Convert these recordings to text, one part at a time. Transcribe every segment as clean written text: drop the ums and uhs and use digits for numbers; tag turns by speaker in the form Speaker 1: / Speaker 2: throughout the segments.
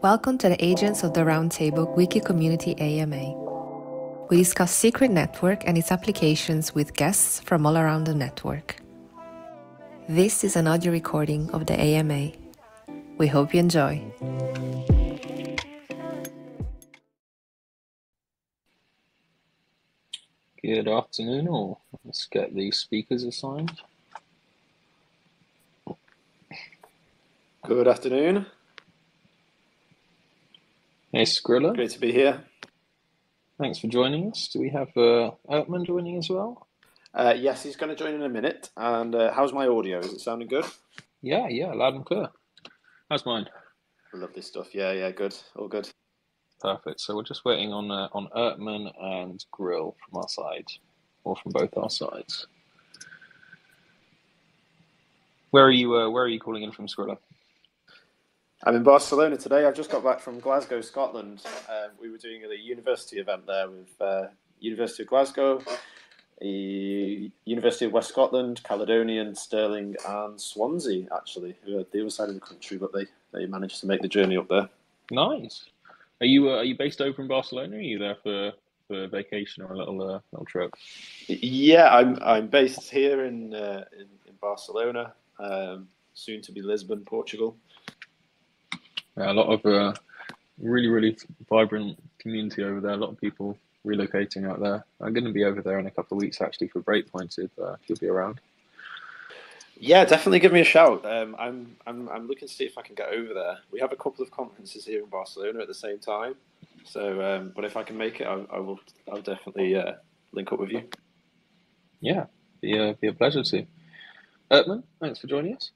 Speaker 1: Welcome to the Agents of the Roundtable Wiki Community AMA. We discuss Secret Network and its applications with guests from all around the network. This is an audio recording of the AMA. We hope you enjoy.
Speaker 2: Good afternoon, all. Let's get the speakers assigned.
Speaker 3: Good afternoon.
Speaker 2: Hey, Skrillah.
Speaker 3: Great to be here.
Speaker 2: Thanks for joining us. Do we have Ertemann joining as well?
Speaker 3: Yes, he's going to join in a minute. And how's my audio? Is it sounding good?
Speaker 2: Yeah, loud and clear. How's mine?
Speaker 3: Lovely stuff. Yeah, good. All good.
Speaker 2: Perfect. So we're just waiting on Ertemann and Grill from our side, or from both our sides. Where are you calling in from, Skrillah?
Speaker 3: I'm in Barcelona today. I've just got back from Glasgow, Scotland. We were doing a university event there with University of Glasgow, University of West Scotland, Caledonian, Stirling, and Swansea, actually, who are the other side of the country, but they managed to make the journey up there.
Speaker 2: Nice. Are you based over in Barcelona? Are you there for vacation or a little trip?
Speaker 3: Yeah, I'm based here in Barcelona, soon to be Lisbon, Portugal.
Speaker 2: Yeah, a lot of really vibrant community over there. A lot of people relocating out there. I'm going to be over there in a couple of weeks actually for Breakpoint if you'll be around.
Speaker 3: Yeah, definitely give me a shout. I'm looking to see if I can get over there. We have a couple of conferences here in Barcelona at the same time. So, but if I can make it, I'll definitely link up with you.
Speaker 2: Yeah, be a pleasure to. Ertemann, thanks for joining us.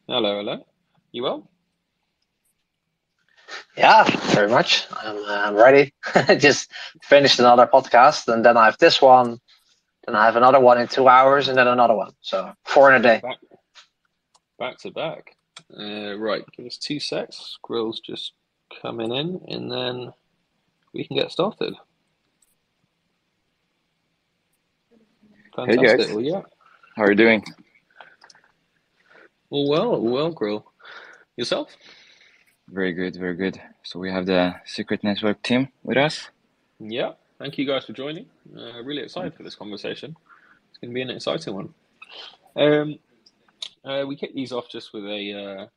Speaker 2: Hello. You well?
Speaker 4: Yeah, very much. I'm ready. Just finished another podcast, and then I have this one. Then I have another one in 2 hours, and then another one. So 4 in a day.
Speaker 2: Back to back. Right, give us 2 secs. Grill's just coming in, and then we can get started. Fantastic.
Speaker 5: Hey guys.
Speaker 2: Well, yeah.
Speaker 5: How are you doing?
Speaker 2: All well, Grill. Yourself?
Speaker 5: Very good. So we have the Secret Network team with us.
Speaker 2: Yeah, thank you guys for joining. Really excited for this conversation. It's going to be an exciting one. We kick these off just with a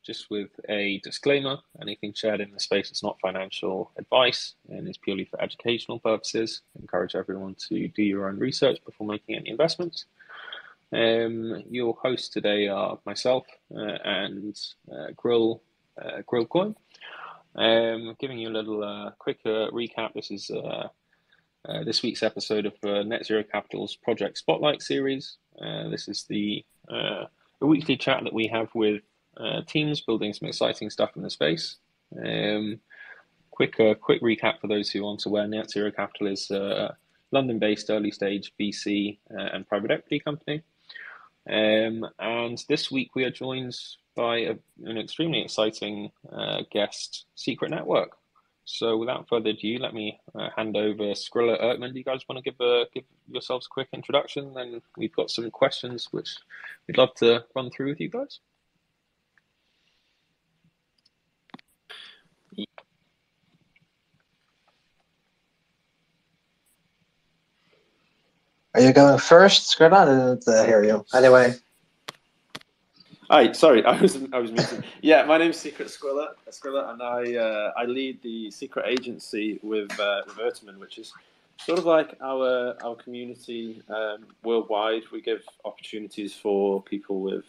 Speaker 2: disclaimer. Anything shared in the space is not financial advice and is purely for educational purposes. I encourage everyone to do your own research before making any investments. Your hosts today are myself and Grill Coin. Giving you a little quick recap. This is this week's episode of NetZero Capital's Project Spotlight series. This is the weekly chat that we have with teams building some exciting stuff in the space. Quick recap for those who aren't aware. NetZero Capital is a London-based early-stage VC and private equity company. And this week we are joined by an extremely exciting guest, Secret Network. So without further ado, let me hand over Skrillah, Ertemann. Do you guys want to give yourselves a quick introduction? Then we've got some questions which we'd love to run through with you guys.
Speaker 4: Are you going first, Skrillah? I didn't hear you. Anyway.
Speaker 3: Hi, sorry, I was muted. Yeah, my name's Skrillah, and I lead the secret agency with Ertemann, which is sort of like our community worldwide. We give opportunities for people with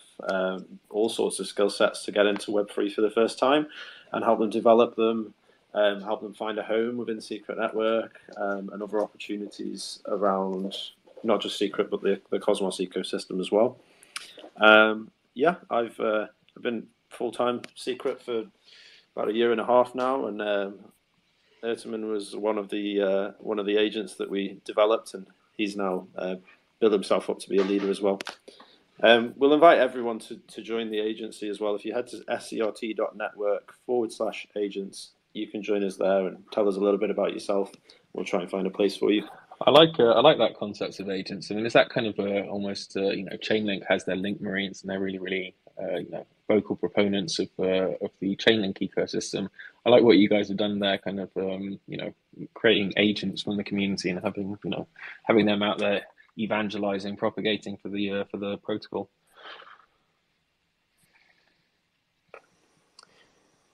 Speaker 3: all sorts of skill sets to get into Web3 for the first time, and help them develop them, help them find a home within Secret Network, and other opportunities around not just Secret but the Cosmos ecosystem as well. Yeah, I've been full-time Secret for about 1.5 years now, and Ertemann was one of the agents that we developed, and he's now built himself up to be a leader as well. We'll invite everyone to join the agency as well. If you head to scrt.network/agents, you can join us there and tell us a little bit about yourself. We'll try and find a place for you.
Speaker 2: I like that concept of agents. I mean, is that kind of almost Chainlink has their link marines, and they're really vocal proponents of the Chainlink ecosystem. I like what you guys have done there, kind of creating agents from the community and having them out there evangelizing, propagating for the protocol.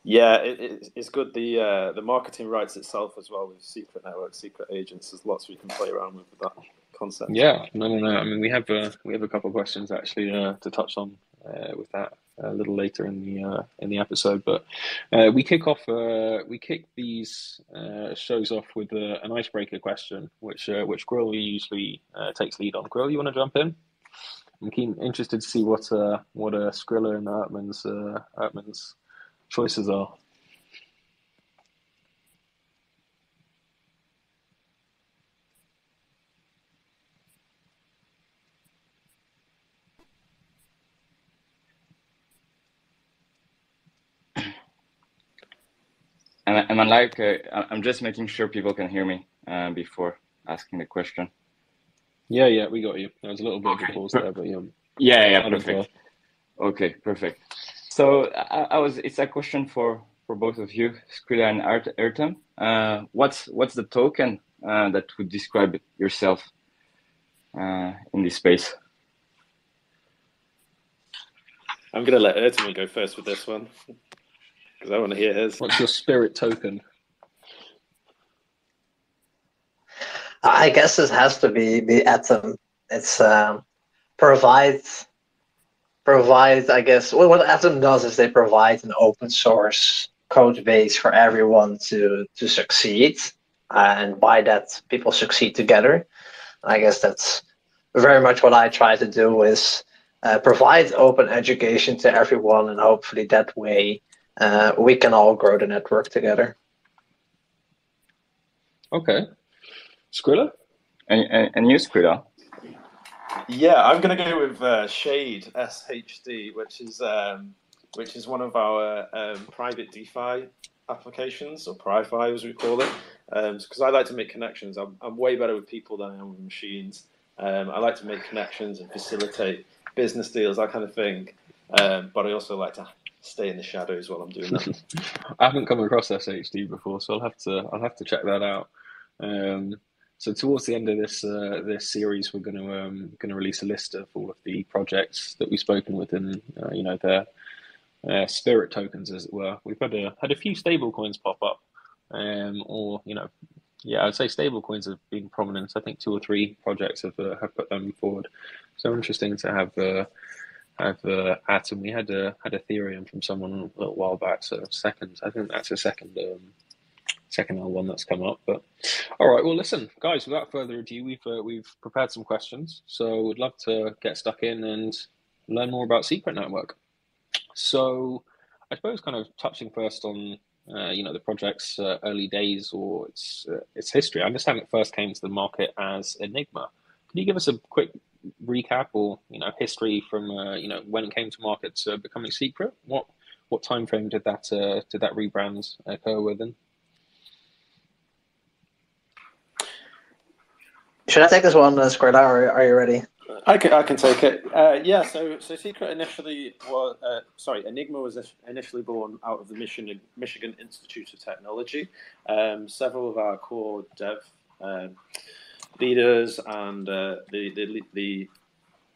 Speaker 3: Yeah, it's good. The marketing writes itself as well with secret networks, secret agents. There's lots we can play around with that concept.
Speaker 2: Yeah, no. I mean, we have a couple of questions actually to touch on with that a little later in the episode. But we kick these shows off with an icebreaker question, which Skrill usually takes lead on. Skrill, you want to jump in? I'm interested to see what Skrilla and Ertemann's choices are.
Speaker 5: Am I like? I'm just making sure people can hear me before asking the question.
Speaker 2: Yeah, we got you. There was a little bit of a pause there, but
Speaker 5: yeah, perfect. Okay, perfect. So it's a question for both of you, Skrillah and Ertemann. What's the token that would describe yourself in this space?
Speaker 3: I'm going to let Ertemann go first with this one because I want to hear his.
Speaker 2: What's your spirit token?
Speaker 4: I guess it has to be Atom. It's provides. I guess what Atom does is they provide an open source code base for everyone to succeed, and by that people succeed together. I guess that's very much what I try to do is provide open education to everyone, and hopefully that way we can all grow the network together.
Speaker 2: Okay. Skrilla?
Speaker 5: And you, Skrilla?
Speaker 3: Yeah, I'm going to go with Shade SHD, which is one of our private DeFi applications, or PriFi as we call it. Because I like to make connections. I'm way better with people than I am with machines. I like to make connections and facilitate business deals, that kind of thing. But I also like to stay in the shadows while I'm doing that.
Speaker 2: I haven't come across SHD before, so I'll have to check that out. So towards the end of this series, we're going to release a list of all of the projects that we've spoken with, and their spirit tokens, as it were. We've had a few stable coins pop up, I'd say stable coins have been prominent. I think 2 or 3 projects have put them forward. So interesting to have Atom. We had Ethereum from someone a little while back. So I think that's a second L1 that's come up. But all right, well, listen, guys. Without further ado, we've prepared some questions. So we'd love to get stuck in and learn more about Secret Network. So I suppose kind of touching first on the project's early days or its history. I understand it first came to the market as Enigma. Can you give us a quick recap or history from when it came to market to becoming Secret? What time frame did that rebrand occur within?
Speaker 4: Should I take this one, Skrillah, or are you ready?
Speaker 3: I can take it. So Secret initially was Enigma was initially born out of the Michigan Institute of Technology. Several of our core dev leaders and the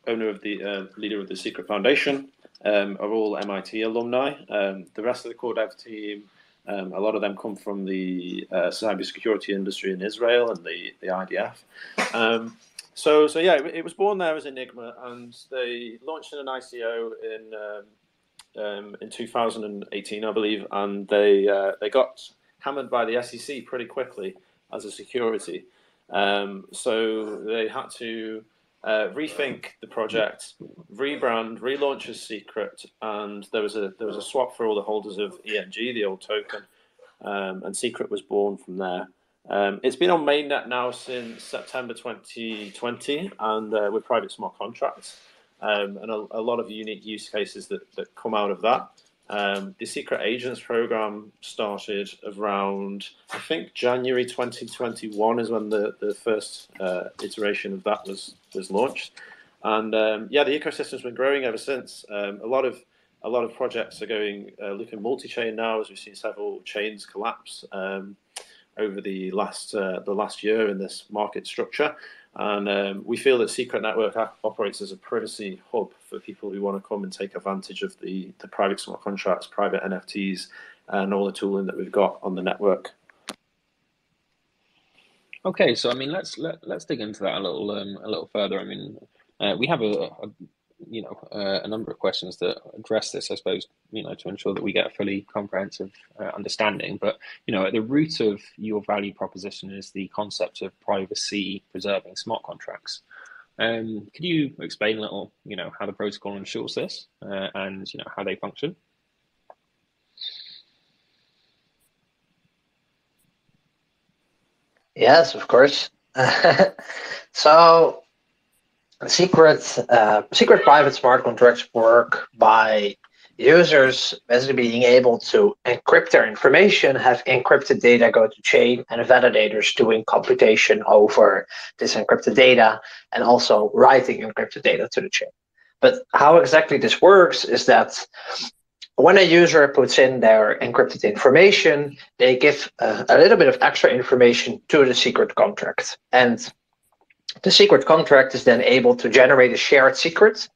Speaker 3: owner of the leader of the Secret Foundation are all MIT alumni. The rest of the core dev team, a lot of them come from the cybersecurity industry in Israel and the IDF. It was born there as Enigma, and they launched in an ICO in 2018, I believe, and they got hammered by the SEC pretty quickly as a security. So they had to rethink the project, rebrand, relaunch as Secret, and there was a swap for all the holders of ENG, the old token, and Secret was born from there. It's been on mainnet now since September 2020, and with private smart contracts, and a lot of unique use cases that come out of that. The Secret Agents program started around, I think, January 2021 is when the first iteration of that was launched. And yeah, the ecosystem's been growing ever since. A lot of projects are looking multi-chain now, as we've seen several chains collapse over the last year in this market structure. And we feel that Secret Network operates as a privacy hub for people who want to come and take advantage of the private smart contracts, private NFTs, and all the tooling that we've got on the network.
Speaker 2: Okay, so I mean, let's dig into that a little further. I mean, we have a number of questions that address this, I suppose, to ensure that we get a fully comprehensive understanding. But, at the root of your value proposition is the concept of privacy preserving smart contracts. Could you explain a little, how the protocol ensures this and, how they function?
Speaker 4: Yes, of course. So secret private smart contracts work by users basically being able to encrypt their information, have encrypted data go to chain, and validators doing computation over this encrypted data, and also writing encrypted data to the chain. But how exactly this works is that when a user puts in their encrypted information, they give a little bit of extra information to the secret contract. And the secret contract is then able to generate a shared secret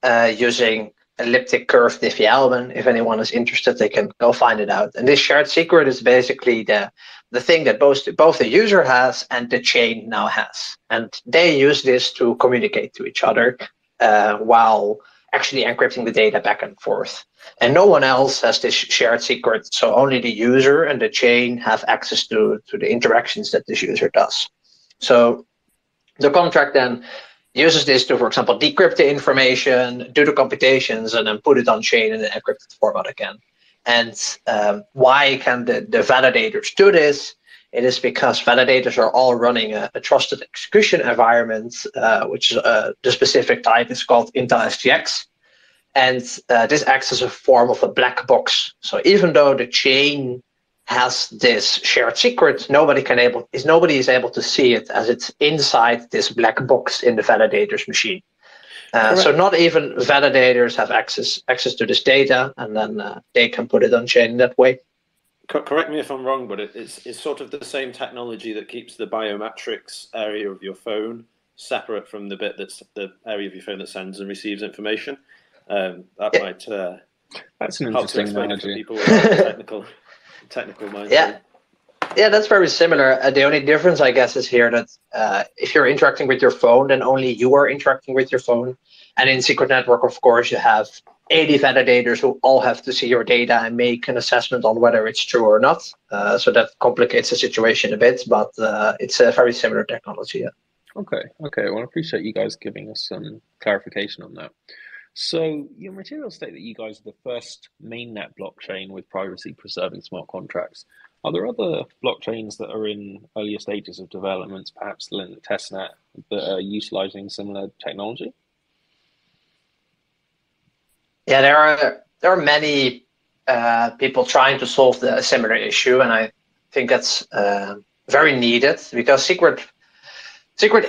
Speaker 4: using elliptic curve Diffie-Hellman. If anyone is interested, they can go find it out. And this shared secret is basically the thing that both the user has and the chain now has. And they use this to communicate to each other while actually encrypting the data back and forth. And no one else has this shared secret, so only the user and the chain have access to the interactions that this user does. So the contract then uses this to, for example, decrypt the information, do the computations, and then put it on chain in an encrypted format again. And why can the validators do this? It is because validators are all running a trusted execution environment, which is the specific type is called IntelSTX. And this acts as a form of a black box. So even though the chain has this shared secret, nobody is able to see it, as it's inside this black box in the validator's machine. So not even validators have access to this data, and then they can put it on chain that way.
Speaker 3: Correct me if I'm wrong, but it's sort of the same technology that keeps the biometrics area of your phone separate from the bit that's the area of your phone that sends and receives information. Might
Speaker 2: that's an interesting analogy
Speaker 3: for people with technical mindset.
Speaker 4: Yeah, that's very similar. The only difference, I guess, is here that if you're interacting with your phone, then only you are interacting with your phone. And in Secret Network, of course, you have 80 validators who all have to see your data and make an assessment on whether it's true or not. So that complicates the situation a bit, but it's a very similar technology. Yeah.
Speaker 2: Okay. Well, I appreciate you guys giving us some clarification on that. So your materials state that you guys are the first mainnet blockchain with privacy preserving smart contracts. Are there other blockchains that are in earlier stages of development, perhaps still in the testnet, that are utilizing similar technology?
Speaker 4: Yeah, there are many people trying to solve a similar issue, and I think that's very needed, because Secret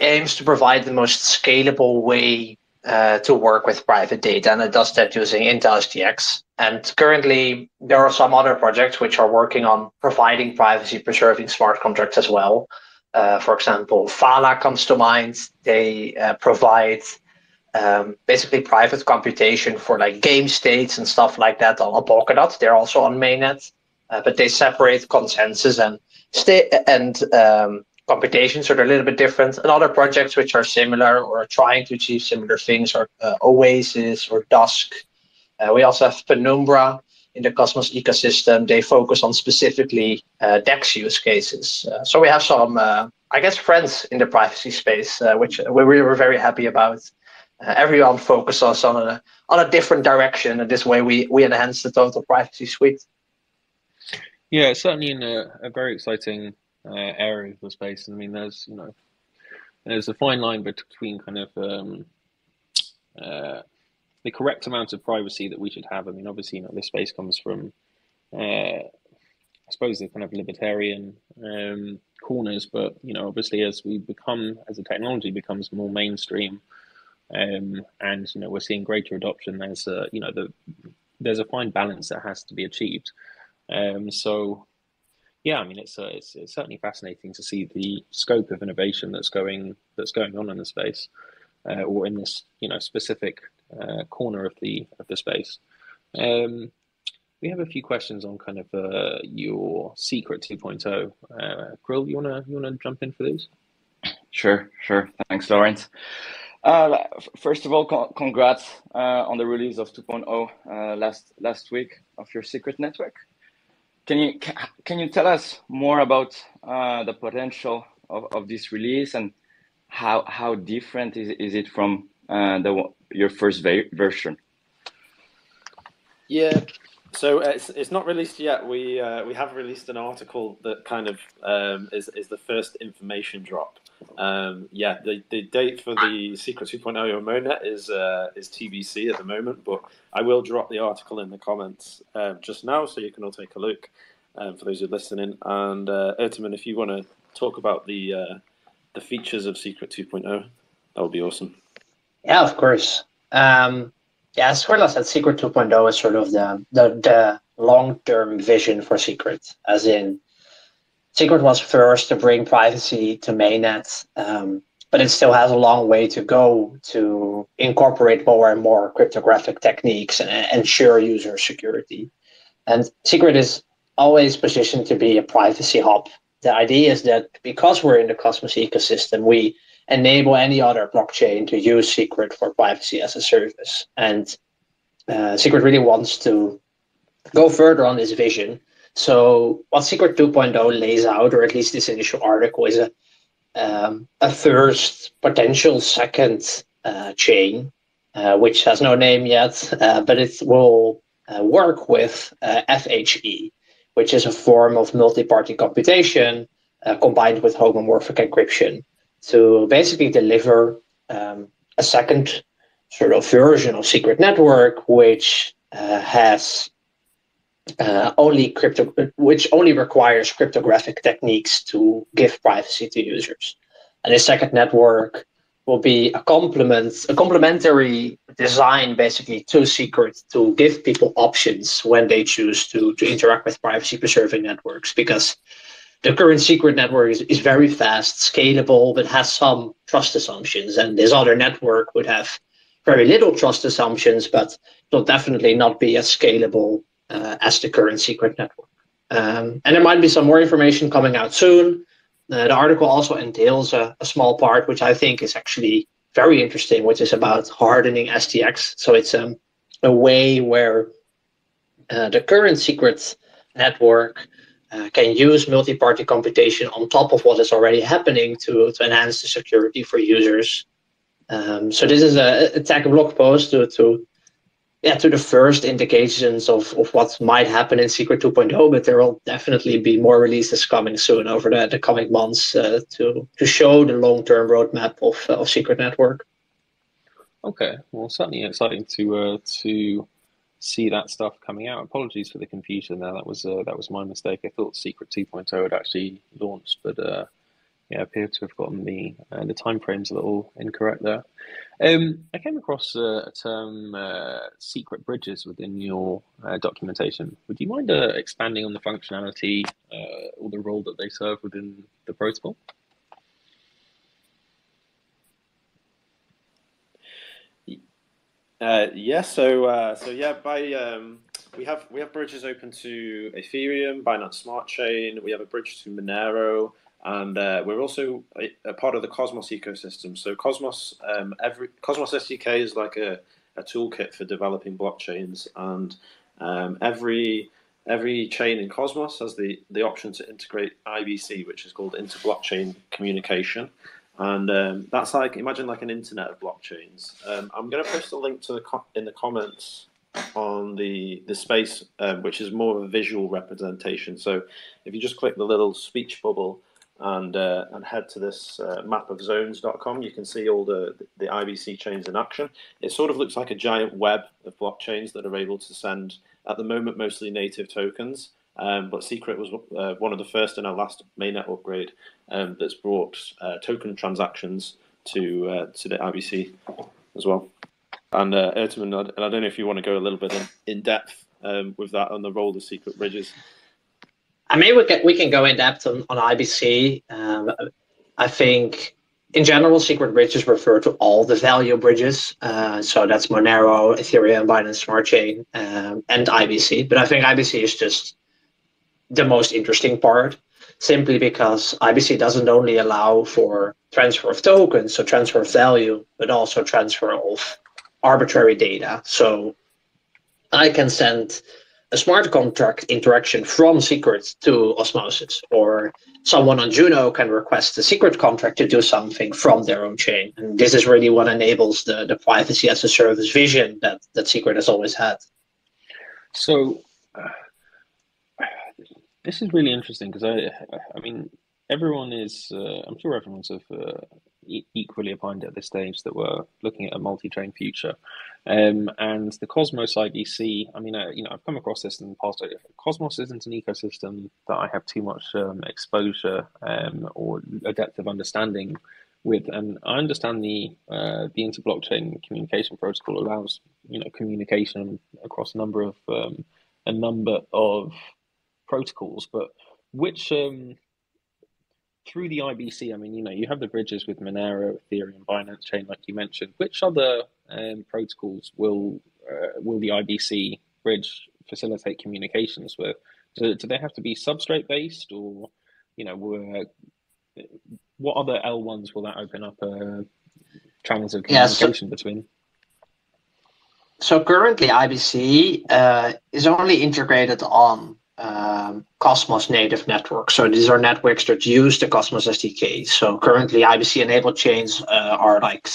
Speaker 4: aims to provide the most scalable way to work with private data, and it does that using IntelSTX. And currently, there are some other projects which are working on providing privacy-preserving smart contracts as well. For example, Fala comes to mind. They provide basically private computation for like game states and stuff like that on Polkadot. They're also on mainnet, but they separate consensus and computations, so they're a little bit different. And other projects which are similar or are trying to achieve similar things are Oasis or Dusk. We also have Penumbra in the Cosmos ecosystem. They focus on specifically DEX use cases. So we have some, I guess, friends in the privacy space, which we were very happy about. Everyone focuses on a different direction, and this way we enhance the total privacy suite.
Speaker 2: Yeah, it's certainly in a very exciting area of the space. I mean, there's a fine line between kind of the correct amount of privacy that we should have. I mean, obviously, this space comes from, I suppose, the kind of libertarian corners, but obviously, as the technology becomes more mainstream, and we're seeing greater adoption, there's a fine balance that has to be achieved. So yeah, I mean, it's certainly fascinating to see the scope of innovation that's going on in the space, or in this specific corner of the space. We have a few questions on kind of your SCRT 2.0. Krill, you wanna jump in for these?
Speaker 5: Sure. Thanks, Lawrence. First of all, congrats on the release of 2.0 last week of your secret network. Can you tell us more about the potential of this release, and how different is it from your first version?
Speaker 3: Yeah, so it's not released yet. We have released an article that kind of is the first information drop. The date for the SCRT 2.0 on Monet is TBC at the moment, but I will drop the article in the comments just now, so you can all take a look for those who are listening. And Ertemann, if you want to talk about the features of SCRT 2.0, that would be awesome.
Speaker 4: Yeah, of course. As well as that, SCRT 2.0 is sort of the long-term vision for SCRT, as in SCRT was first to bring privacy to mainnet, but it still has a long way to go to incorporate more and more cryptographic techniques and ensure user security. And SCRT is always positioned to be a privacy hub. The idea is that because we're in the Cosmos ecosystem, we enable any other blockchain to use SCRT for privacy as a service. And SCRT really wants to go further on this vision. So what SCRT 2.0 lays out, or at least this initial article, is a first potential second chain, which has no name yet, but it will work with FHE, which is a form of multi-party computation combined with homomorphic encryption, to basically deliver a second sort of version of secret network, which only requires cryptographic techniques to give privacy to users. And this second network will be a complementary design, basically, to SCRT, to give people options when they choose to interact with privacy-preserving networks, because the current SCRT network is very fast, scalable, but has some trust assumptions. And this other network would have very little trust assumptions, but will definitely not be as scalable as the current SCRT network. And there might be some more information coming out soon. The article also entails a small part, which I think is actually very interesting, which is about hardening STX. So it's a way where the current SCRT network can use multi-party computation on top of what is already happening to enhance the security for users. So this is a tech blog post to the first indications of what might happen in SCRT 2.0, but there will definitely be more releases coming soon over the coming months to show the long-term roadmap of SCRT network.
Speaker 2: Okay, well, certainly exciting to see that stuff coming out. Apologies for the confusion there. That was my mistake. I thought SCRT 2.0 had actually launched, but appear to have gotten the timeframes a little incorrect there. I came across a term, secret bridges, within your documentation. Would you mind expanding on the functionality or the role that they serve within the protocol?
Speaker 3: We have bridges open to Ethereum, Binance Smart Chain. We have a bridge to Monero. And we're also a part of the Cosmos ecosystem. So Cosmos SDK is like a toolkit for developing blockchains, and every chain in Cosmos has the option to integrate IBC, which is called inter-blockchain communication. And that's like, imagine like an internet of blockchains. I'm going to post a link to in the comments on the space, which is more of a visual representation. So if you just click the little speech bubble, and head to this mapofzones.com, you can see all the IBC chains in action. It sort of looks like a giant web of blockchains that are able to send, at the moment, mostly native tokens. But Secret was one of the first in our last mainnet upgrade that's brought token transactions to the IBC as well. And Ertemann, I don't know if you want to go a little bit in depth with that on the role of secret bridges.
Speaker 4: I mean, we can go in depth on IBC. I think in general, secret bridges refer to all the value bridges. So that's Monero, Ethereum, Binance Smart Chain, and IBC. But I think IBC is just the most interesting part, simply because IBC doesn't only allow for transfer of tokens, so transfer of value, but also transfer of arbitrary data. So I can send a smart contract interaction from Secret to Osmosis, or someone on Juno can request a secret contract to do something from their own chain. And this is really what enables the privacy as a service vision that Secret has always had.
Speaker 2: So this is really interesting because I mean, everyone is, I'm sure everyone's sort of equally opined at this stage that we're looking at a multi-chain future. And the Cosmos IBC, I mean, you know, I've come across this in the past. Cosmos isn't an ecosystem that I have too much exposure or a depth of understanding with, and I understand the inter-blockchain communication protocol allows, you know, communication across a number of protocols, but which through the IBC, I mean, you know, you have the bridges with Monero, Ethereum, Binance Chain, like you mentioned. Which other protocols will the IBC bridge facilitate communications with? Do they have to be substrate based, or, you know, what other L1s will that open up channels of communication between?
Speaker 4: So currently IBC is only integrated on Cosmos native networks. So these are networks that use the Cosmos SDK. So currently IBC enabled chains are like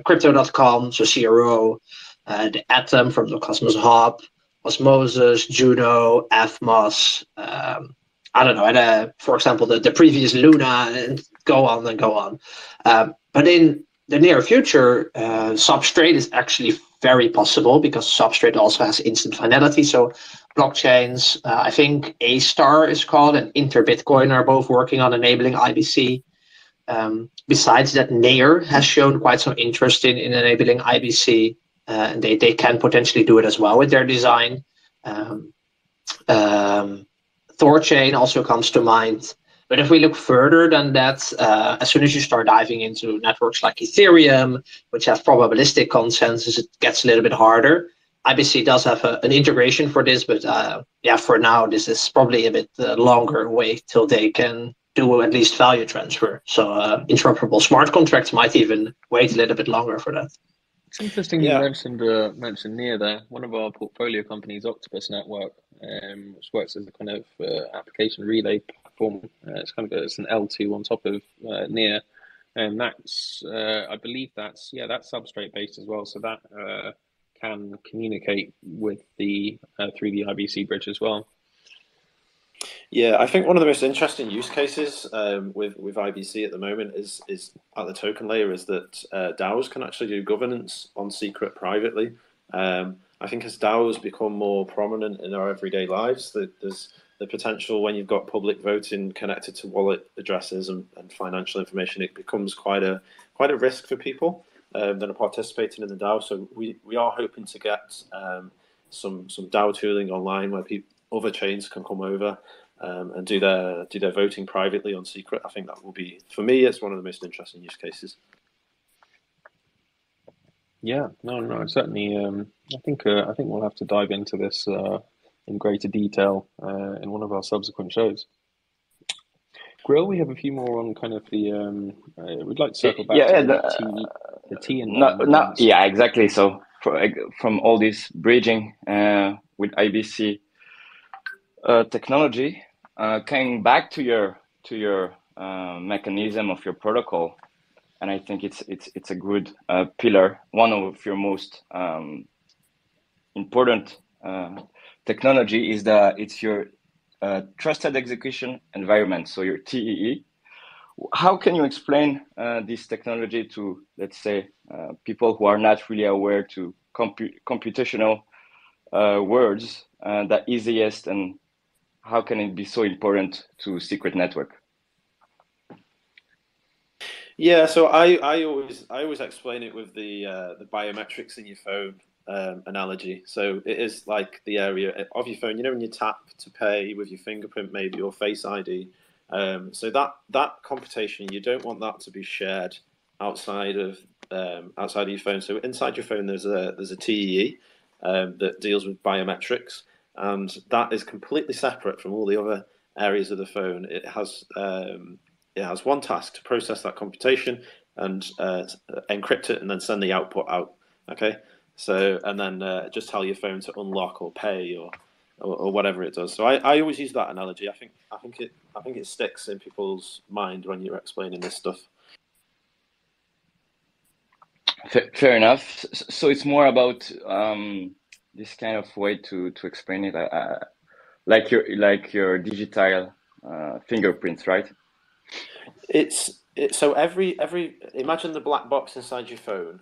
Speaker 4: crypto.com, so CRO, the Atom from the Cosmos Hub, Osmosis, Juno, Athmos, I don't know, and, for example, the previous Luna, and go on and go on. But in the near future, Substrate is actually very possible, because Substrate also has instant finality. So blockchains, I think A-Star is called, and Interbitcoin are both working on enabling IBC. Besides that, Nair has shown quite some interest in enabling IBC, and they can potentially do it as well with their design. Thorchain also comes to mind. But if we look further than that, as soon as you start diving into networks like Ethereum, which have probabilistic consensus, it gets a little bit harder. IBC does have an integration for this, but yeah, for now, this is probably a bit longer wait till they can do at least value transfer. So interoperable smart contracts might even wait a little bit longer for that.
Speaker 2: It's interesting you mentioned Near there. One of our portfolio companies, Octopus Network, which works as a kind of application relay platform. It's an L2 on top of Near, and that's I believe that's substrate based as well. So that can communicate with the through the IBC bridge as well.
Speaker 3: Yeah, I think one of the most interesting use cases with IBC at the moment is at the token layer is that DAOs can actually do governance on Secret privately. I think as DAOs become more prominent in our everyday lives, there's the potential when you've got public voting connected to wallet addresses and financial information, it becomes quite a risk for people that are participating in the DAO. So we are hoping to get some DAO tooling online where other chains can come over and do their voting privately on Secret. I think that will be, for me, it's one of the most interesting use cases.
Speaker 2: Yeah, no, certainly. I think we'll have to dive into this in greater detail in one of our subsequent shows. Grill, we have a few more on kind of the. We'd like to circle back to the T and
Speaker 5: yeah, exactly. So from all this bridging with IBC technology, coming back to your mechanism of your protocol, and I think it's a good pillar, one of your most important technology is it's your trusted execution environment, so your TEE. How can you explain this technology to, let's say, people who are not really aware to computational words, the easiest, and how can it be so important to secret network?
Speaker 3: Yeah, so I always explain it with the biometrics in your phone analogy. So it is like the area of your phone. You know, when you tap to pay with your fingerprint, maybe, or Face ID. So that computation, you don't want that to be shared outside of your phone. So inside your phone, there's a TEE that deals with biometrics, and that is completely separate from all the other areas of the phone. It has one task: to process that computation and encrypt it, and then send the output out. Okay, so and then just tell your phone to unlock or pay or whatever it does. So I always use that analogy. I think it sticks in people's mind when you're explaining this stuff.
Speaker 5: Fair enough. So it's more about this kind of way to explain it, like your digital fingerprints, right?
Speaker 3: So every imagine the black box inside your phone,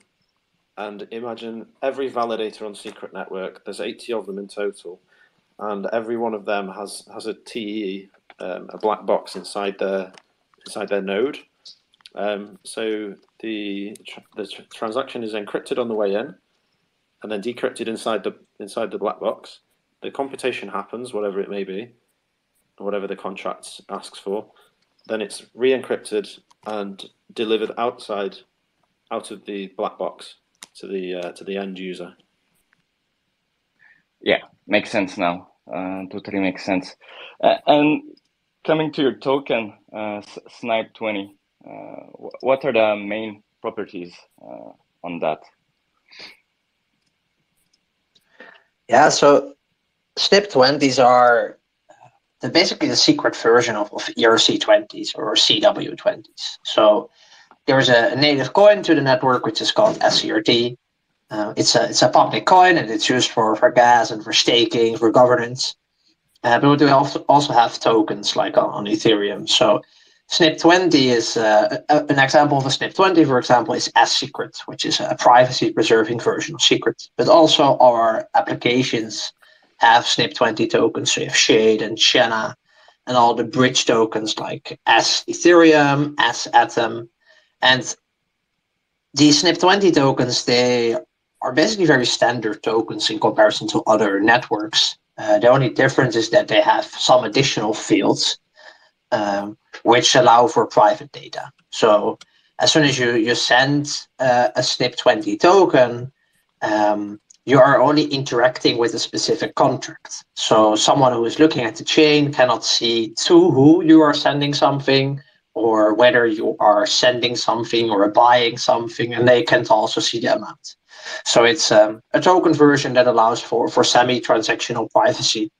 Speaker 3: and imagine every validator on Secret Network. There's 80 of them in total, and every one of them has a TEE, a black box inside their node. So the transaction is encrypted on the way in, and then decrypted inside the black box. The computation happens, whatever it may be, whatever the contract asks for. Then it's re-encrypted and delivered out of the black box to the end user.
Speaker 5: Yeah, makes sense now. Totally makes sense. And coming to your token, SNIPE20, what are the main properties on that?
Speaker 4: Yeah, so SNIPE20s are basically the secret version of ERC20s or CW20s. So there's a native coin to the network which is called SCRT. It's a public coin, and it's used for gas and for staking, for governance. But we also have tokens like on Ethereum. So SNIPE20 is an example of a SNIPE20, for example, is SCRT, which is a privacy-preserving version of Secret. But also our applications have SNIPE20 tokens. So you have Shade and Shenna, and all the bridge tokens like Ethereum, Atom. And these SNIPE20 tokens, they are basically very standard tokens in comparison to other networks. The only difference is that they have some additional fields which allow for private data. So as soon as you send a SNIPE20 token, you are only interacting with a specific contract. So someone who is looking at the chain cannot see to who you are sending something, or whether you are sending something or buying something, and they can't also see the amount. So it's a token version that allows for semi-transactional privacy.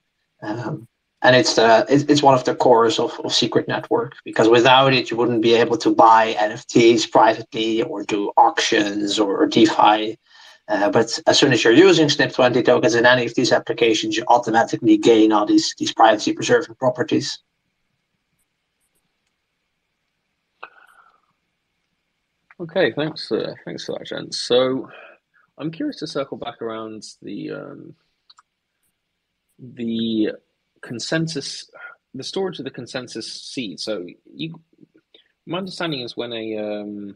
Speaker 4: And it's one of the cores of Secret Network, because without it, you wouldn't be able to buy NFTs privately or do auctions or DeFi. But as soon as you're using SNIPE20 tokens in any of these applications, you automatically gain all these privacy-preserving properties.
Speaker 2: Okay, thanks for that, gents. So I'm curious to circle back around the consensus, the storage of the consensus seed. So my understanding is when a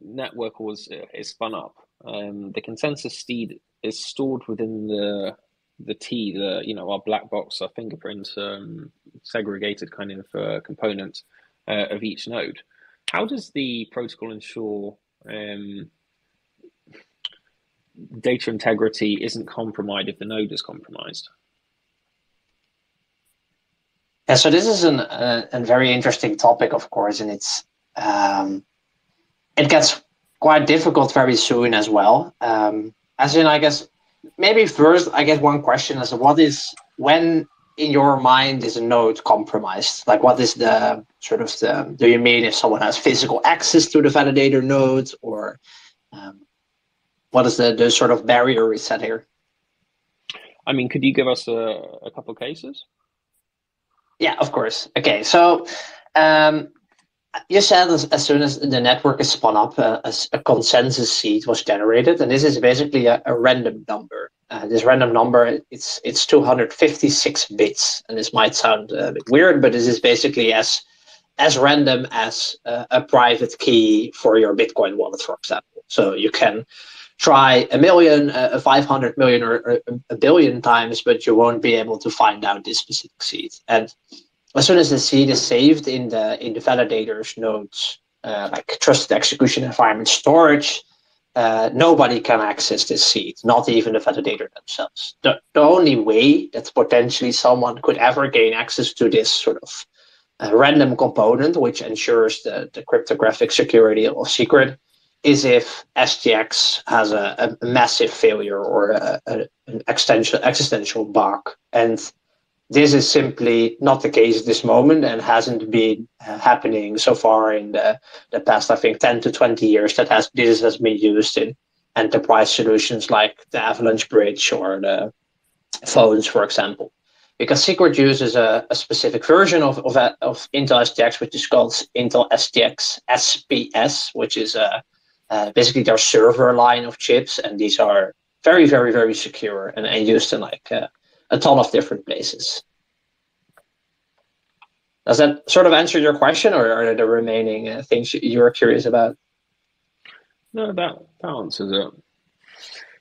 Speaker 2: network is spun up, the consensus seed is stored within our black box, our fingerprint segregated kind of component of each node. How does the protocol ensure data integrity isn't compromised if the node is compromised?
Speaker 4: Yeah, so this is a very interesting topic, of course, and it gets quite difficult very soon as well. As in, I guess, maybe first, one question is, when in your mind is a node compromised? Like, what is the sort of do you mean if someone has physical access to the validator node, or what is the sort of barrier we set here?
Speaker 2: I mean, could you give us a couple of cases?
Speaker 4: Yeah, of course. Okay, so you said as soon as the network is spun up, a consensus seed was generated, and this is basically a random number. This random number, it's 256 bits, and this might sound a bit weird, but this is basically as random as a private key for your Bitcoin wallet, for example. So you can try 1 million, 500 million, or a billion times, but you won't be able to find out this specific seed. And as soon as the seed is saved in the validator's nodes, like trusted execution environment storage, nobody can access this seed, not even the validator themselves. The only way that potentially someone could ever gain access to this sort of random component, which ensures the cryptographic security of Secret, is if SGX has a massive failure or an existential bug. And this is simply not the case at this moment, and hasn't been happening so far in the past, I think, 10 to 20 years that this has been used in enterprise solutions like the Avalanche Bridge or the phones, for example. Because Secret uses a specific version of Intel SGX, which is called Intel SGX SPS, which is basically their server line of chips, and these are very, very, very secure and used in like a ton of different places. Does that sort of answer your question, or are there the remaining things you were curious about?
Speaker 2: No, that answers it.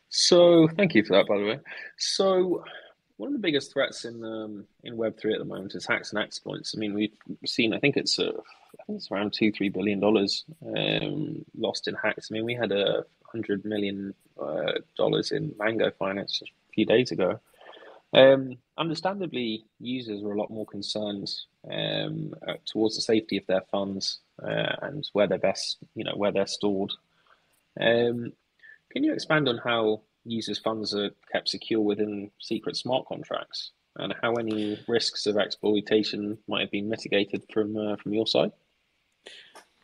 Speaker 2: So thank you for that, by the way. So one of the biggest threats in Web3 at the moment is hacks and exploits. I mean, we've seen, I think it's around $2-3 billion lost in hacks. I mean, we had $100 million in Mango Finance just a few days ago. Understandably, users are a lot more concerned towards the safety of their funds and where they're stored. Can you expand on how users' funds are kept secure within Secret smart contracts, and how any risks of exploitation might have been mitigated from your side?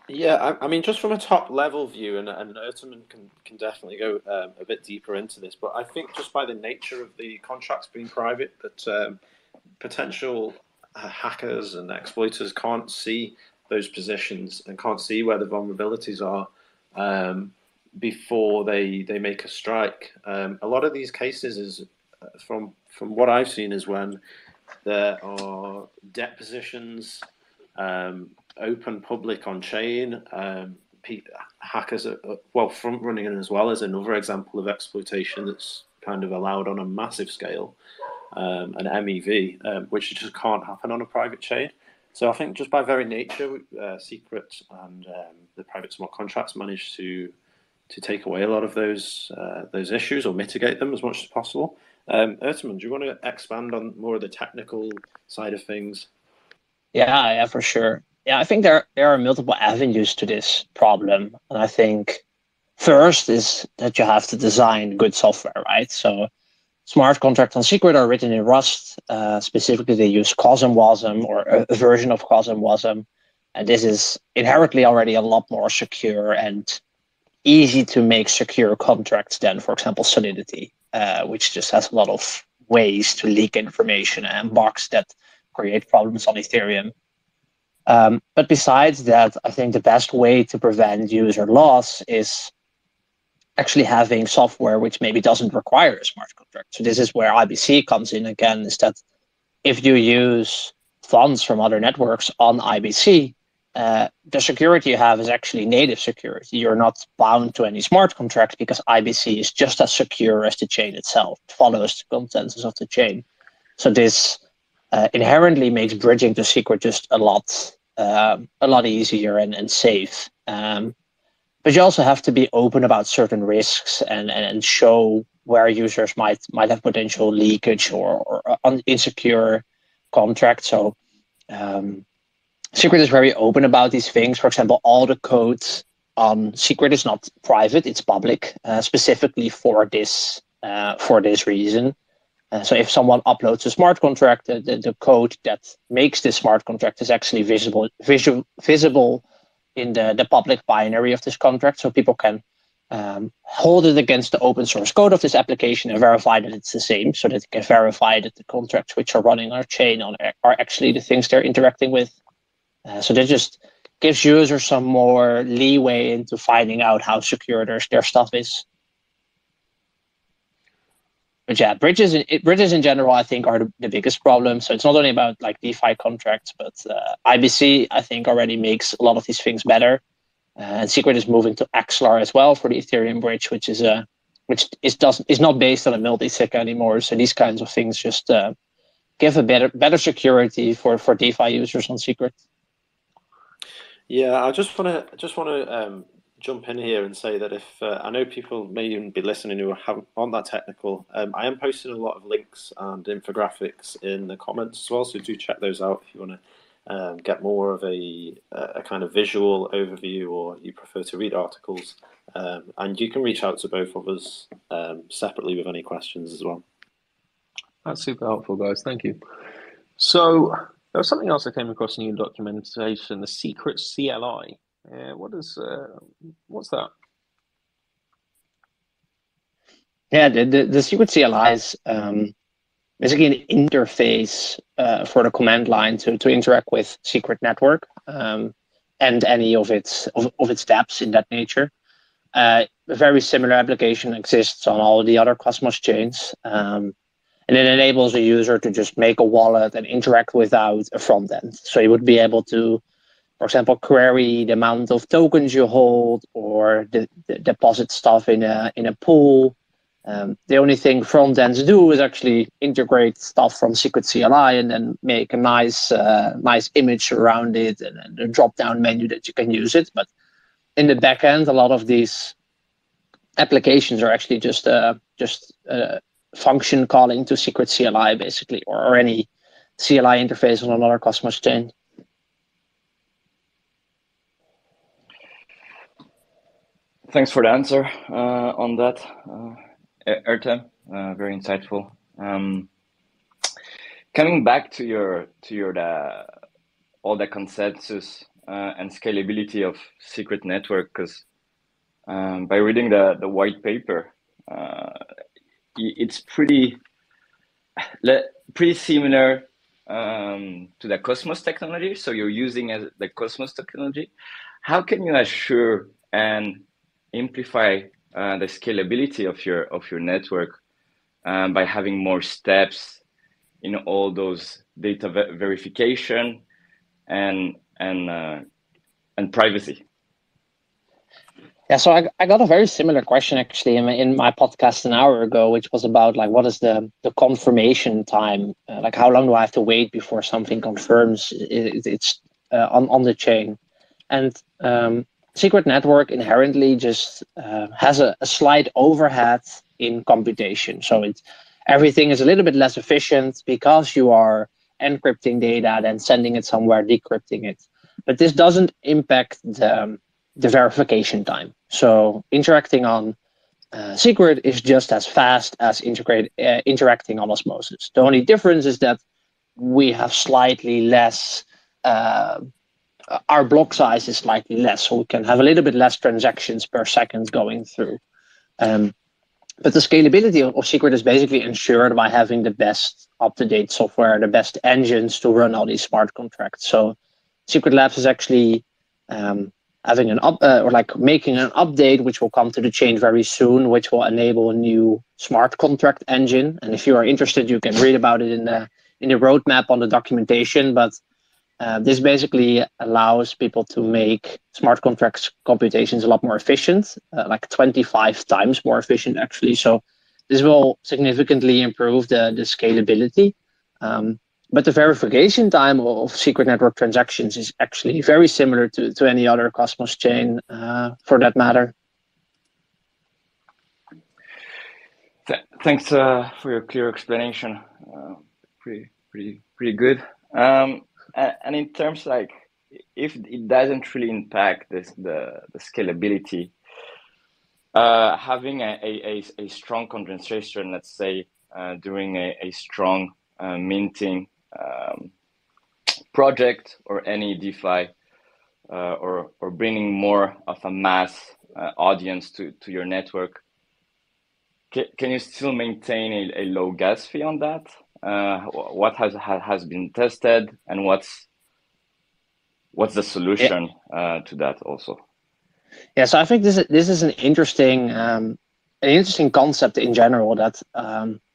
Speaker 3: Yeah, I mean, just from a top level view, and Ertemann can definitely go a bit deeper into this, but I think just by the nature of the contracts being private, that potential hackers and exploiters can't see those positions and can't see where the vulnerabilities are before they make a strike. A lot of these cases is from what I've seen is when there are debt positions open public on chain. Hackers are front running as well as another example of exploitation that's kind of allowed on a massive scale, an MEV, which just can't happen on a private chain. So I think just by very nature, Secret and the private smart contracts manage to take away a lot of those issues or mitigate them as much as possible. Ertemann, do you want to expand on more of the technical side of things?
Speaker 4: Yeah, for sure. Yeah, I think there are multiple avenues to this problem. And I think first is that you have to design good software, right? So smart contracts on Secret are written in Rust. Specifically, they use COSM-WASM or a version of COSM-WASM. And this is inherently already a lot more secure and easy to make secure contracts than, for example, Solidity, which just has a lot of ways to leak information and bugs that create problems on Ethereum. But besides that, I think the best way to prevent user loss is actually having software which maybe doesn't require a smart contract. So this is where IBC comes in again, is that if you use funds from other networks on IBC, the security you have is actually native security. You're not bound to any smart contract because IBC is just as secure as the chain itself. It follows the consensus of the chain. So this inherently makes bridging to Secret just a lot easier and safe. But you also have to be open about certain risks and show where users might have potential leakage or insecure contracts. So Secret is very open about these things. For example, all the code on Secret is not private; it's public, specifically for this reason. So if someone uploads a smart contract, the code that makes this smart contract is actually visible in the public binary of this contract, so people can
Speaker 6: hold it against the open source code of this application and verify that it's the same, so that it can verify that the contracts which are running our chain are actually the things they're interacting with. So that just gives users some more leeway into finding out how secure their stuff is. But yeah, bridges in general, I think, are the biggest problem. So it's not only about like DeFi contracts, but IBC, I think, already makes a lot of these things better. And Secret is moving to Axlar as well for the Ethereum bridge, which is not based on a multi-sig anymore. So these kinds of things just give a better security for DeFi users on Secret.
Speaker 3: Yeah, I just want to jump in here and say that if I know people may even be listening who aren't that technical, I am posting a lot of links and infographics in the comments as well, so do check those out if you want to get more of a kind of visual overview, or you prefer to read articles. And you can reach out to both of us separately with any questions as well.
Speaker 2: That's super helpful, guys. Thank you. So there was something else I came across in your documentation, the secret CLI. What's that?
Speaker 6: Yeah, the secret CLI is basically an interface for the command line to interact with Secret Network and any of its dApps in that nature. A very similar application exists on all the other Cosmos chains, and it enables a user to just make a wallet and interact without a front end. So you would be able to, for example, query the amount of tokens you hold, or the deposit stuff in a pool. The only thing front ends do is actually integrate stuff from Secret CLI and then make a nice image around it and a drop-down menu that you can use it. But in the back end, a lot of these applications are actually just function calling to Secret CLI, basically, or any CLI interface on another Cosmos chain.
Speaker 5: Thanks for the answer on that, Ertem. Very insightful. Coming back to all the consensus and scalability of Secret Network, because by reading the white paper, it's pretty similar to the Cosmos technology. So you're using the Cosmos technology. How can you assure and amplify the scalability of your network by having more steps in all those data verification and privacy?
Speaker 6: Yeah, so I got a very similar question actually in my podcast an hour ago, which was about like, what is the confirmation time? Like, how long do I have to wait before something confirms it's on the chain? And Secret Network inherently just has a slight overhead in computation. So everything is a little bit less efficient because you are encrypting data, then sending it somewhere, decrypting it. But this doesn't impact the verification time. So interacting on Secret is just as fast as interacting on Osmosis. The only difference is that we have slightly less, our block size is slightly less, so we can have a little bit less transactions per second going through. But the scalability of Secret is basically ensured by having the best up-to-date software, the best engines to run all these smart contracts. So Secret Labs is actually having making an update, which will come to the chain very soon, which will enable a new smart contract engine. And if you are interested, you can read about it in the roadmap on the documentation. But this basically allows people to make smart contracts computations a lot more efficient, like 25 times more efficient, actually. So this will significantly improve the scalability. But the verification time of Secret Network transactions is actually very similar to any other Cosmos chain, for that matter.
Speaker 5: Thanks for your clear explanation. Pretty good. And in terms like, if it doesn't really impact the scalability, having a strong concentration, let's say, during a strong minting project or any DeFi, or bringing more of a mass audience to your network, can you still maintain a low gas fee on that? What has been tested, and what's the solution to that also?
Speaker 6: Yeah, so I think this is an interesting concept in general. That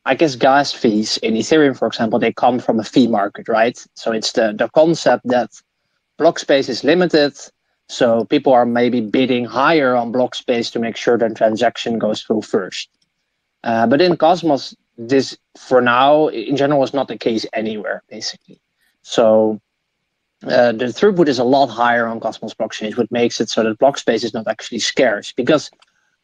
Speaker 6: I guess gas fees in Ethereum, for example, they come from a fee market, right? So it's the concept that block space is limited, so people are maybe bidding higher on block space to make sure the transaction goes through first. But in Cosmos, this for now in general is not the case anywhere, basically. So the throughput is a lot higher on Cosmos blockchains, which makes it so that block space is not actually scarce. Because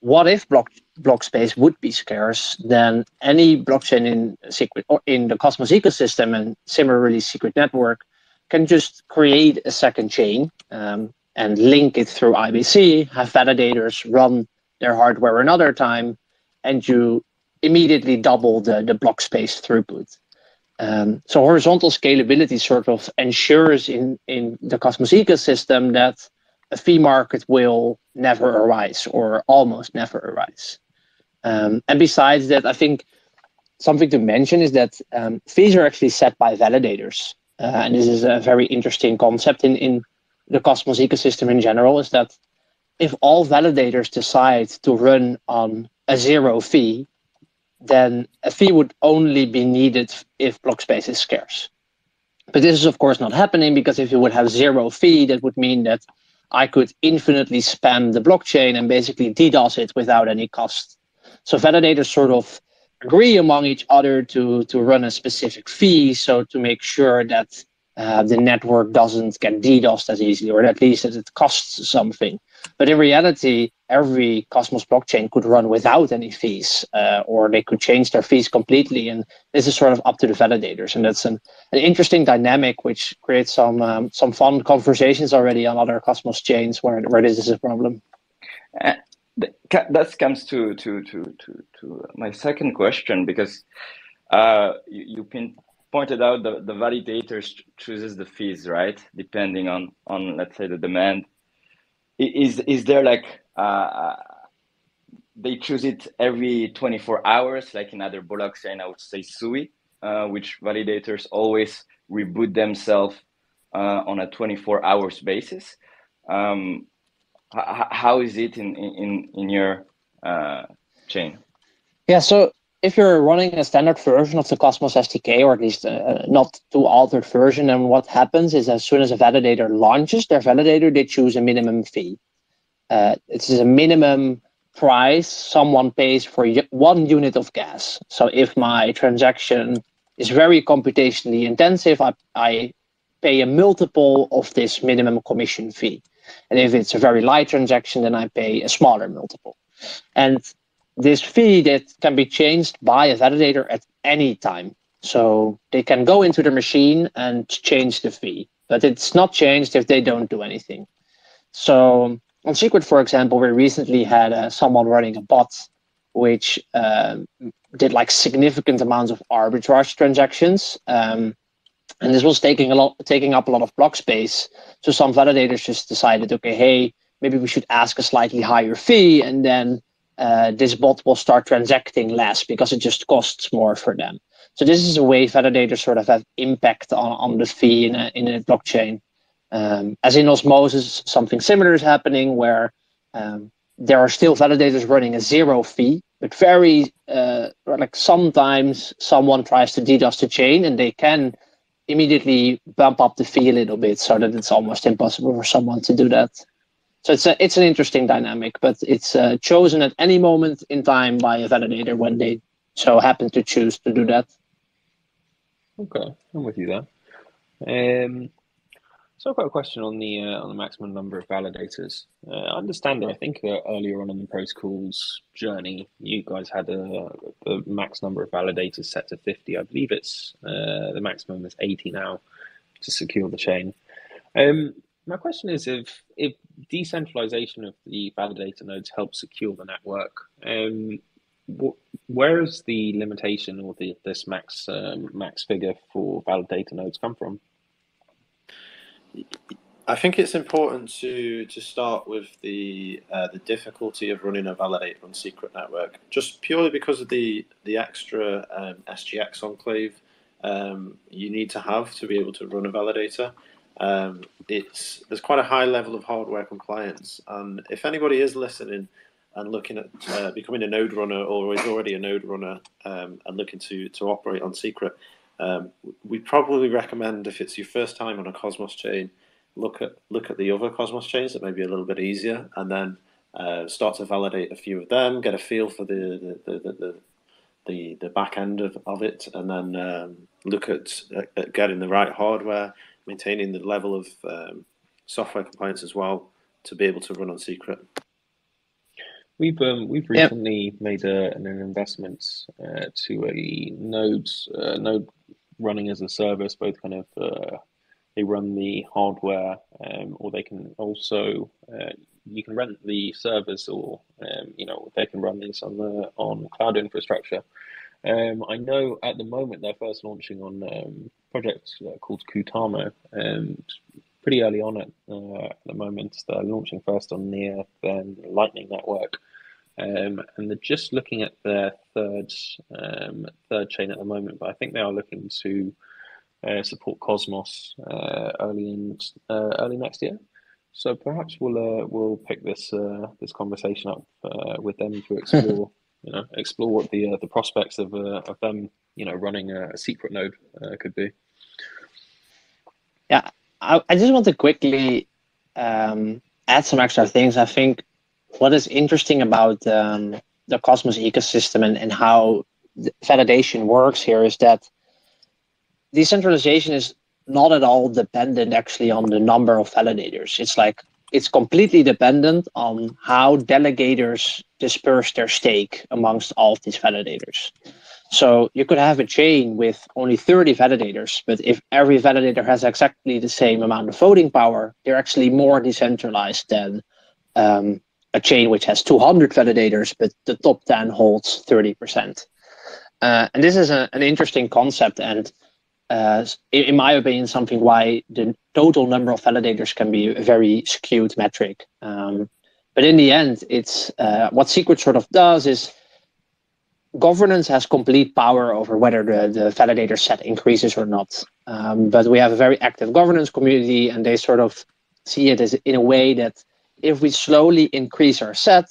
Speaker 6: what if block space would be scarce? Then any blockchain in secret or in the Cosmos ecosystem, and similarly Secret Network, can just create a second chain and link it through IBC, have validators run their hardware another time, and you immediately double the block space throughput. So horizontal scalability sort of ensures in the Cosmos ecosystem that a fee market will never arise or almost never arise. And besides that, I think something to mention is that fees are actually set by validators. And this is a very interesting concept in the Cosmos ecosystem in general, is that if all validators decide to run on a zero fee, then a fee would only be needed if block space is scarce. But this is of course not happening, because if you would have zero fee, that would mean that I could infinitely spam the blockchain and basically DDoS it without any cost. So validators sort of agree among each other to run a specific fee, so to make sure that the network doesn't get DDoSed as easily, or at least that it costs something. But in reality, every Cosmos blockchain could run without any fees, or they could change their fees completely. And this is sort of up to the validators. And that's an interesting dynamic, which creates some fun conversations already on other Cosmos chains where this is a problem.
Speaker 5: That comes to my second question, because you pointed out the validators chooses the fees, right? Depending on let's say the demand. Is there like they choose it every 24 hours, like in other blockchain, I would say SUI, which validators always reboot themselves on a 24 hours basis. How is it in your chain?
Speaker 6: Yeah, so if you're running a standard version of the Cosmos SDK, or at least not too altered version, then what happens is as soon as a validator launches their validator, they choose a minimum fee. It is a minimum price someone pays for 1 unit of gas. So if my transaction is very computationally intensive, I pay a multiple of this minimum commission fee. And if it's a very light transaction, then I pay a smaller multiple. And this fee that can be changed by a validator at any time. So they can go into the machine and change the fee, but it's not changed if they don't do anything. So on Secret, for example, we recently had someone running a bot which did like significant amounts of arbitrage transactions. And this was taking up a lot of block space. So some validators just decided, okay, hey, maybe we should ask a slightly higher fee, and then this bot will start transacting less because it just costs more for them. So this is a way validators sort of have impact on the fee in a blockchain. As in Osmosis, something similar is happening where there are still validators running a zero fee, but very like sometimes someone tries to DDoS the chain and they can immediately bump up the fee a little bit so that it's almost impossible for someone to do that. So it's an interesting dynamic, but it's chosen at any moment in time by a validator when they so happen to choose to do that.
Speaker 2: Okay, I'm with you there. So I've got a question on the maximum number of validators. I understand that I think earlier on in the protocol's journey, you guys had the max number of validators set to 50. I believe it's the maximum is 80 now to secure the chain. My question is if decentralization of the validator nodes helps secure the network, where is the limitation or this max figure for validator nodes come from?
Speaker 3: I think it's important to start with the difficulty of running a validator on secret network, just purely because of the extra SGX enclave you need to have to be able to run a validator. There's quite a high level of hardware compliance, and if anybody is listening and looking at becoming a node runner or is already a node runner and looking to operate on secret, we probably recommend, if it's your first time on a Cosmos chain, look at the other Cosmos chains that may be a little bit easier, and then start to validate a few of them, get a feel for the back end of it, and then look at getting the right hardware, maintaining the level of software compliance as well to be able to run on secret.
Speaker 2: We've recently made an investment to a node running as a service, both kind of they run the hardware, or they can also you can rent the servers, or they can run this on cloud infrastructure. I know at the moment they're first launching on projects called Kutamo, and pretty early on at the moment. They're launching first on Near, then Lightning Network, and they're just looking at their third chain at the moment. But I think they are looking to support Cosmos early next year. So perhaps we'll pick this conversation up with them to explore explore what the prospects of them running a secret node could be.
Speaker 6: Yeah, I just want to quickly add some extra things. I think what is interesting about the Cosmos ecosystem and how the validation works here is that decentralization is not at all dependent actually on the number of validators. It's completely dependent on how delegators disperse their stake amongst all of these validators. So you could have a chain with only 30 validators, but if every validator has exactly the same amount of voting power, they're actually more decentralized than a chain which has 200 validators, but the top 10 holds 30%. And this is an interesting concept, and in my opinion, something why the total number of validators can be a very skewed metric. But in the end, it's what Secret sort of does is governance has complete power over whether the validator set increases or not. But we have a very active governance community, and they sort of see it as in a way that if we slowly increase our set,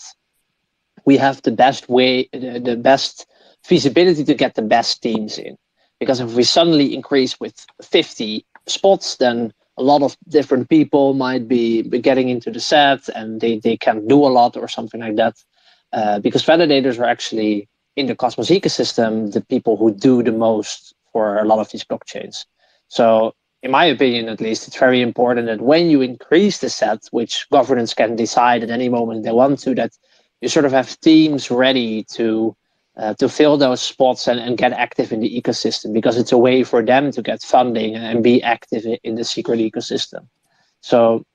Speaker 6: we have the best feasibility to get the best teams in. Because if we suddenly increase with 50 spots, then a lot of different people might be getting into the set, and they can do a lot or something like that. Because validators are actually, in the Cosmos ecosystem, the people who do the most for a lot of these blockchains. So in my opinion, at least, it's very important that when you increase the set, which governance can decide at any moment they want to, that you sort of have teams ready to fill those spots and get active in the ecosystem, because it's a way for them to get funding and be active in the secret ecosystem. So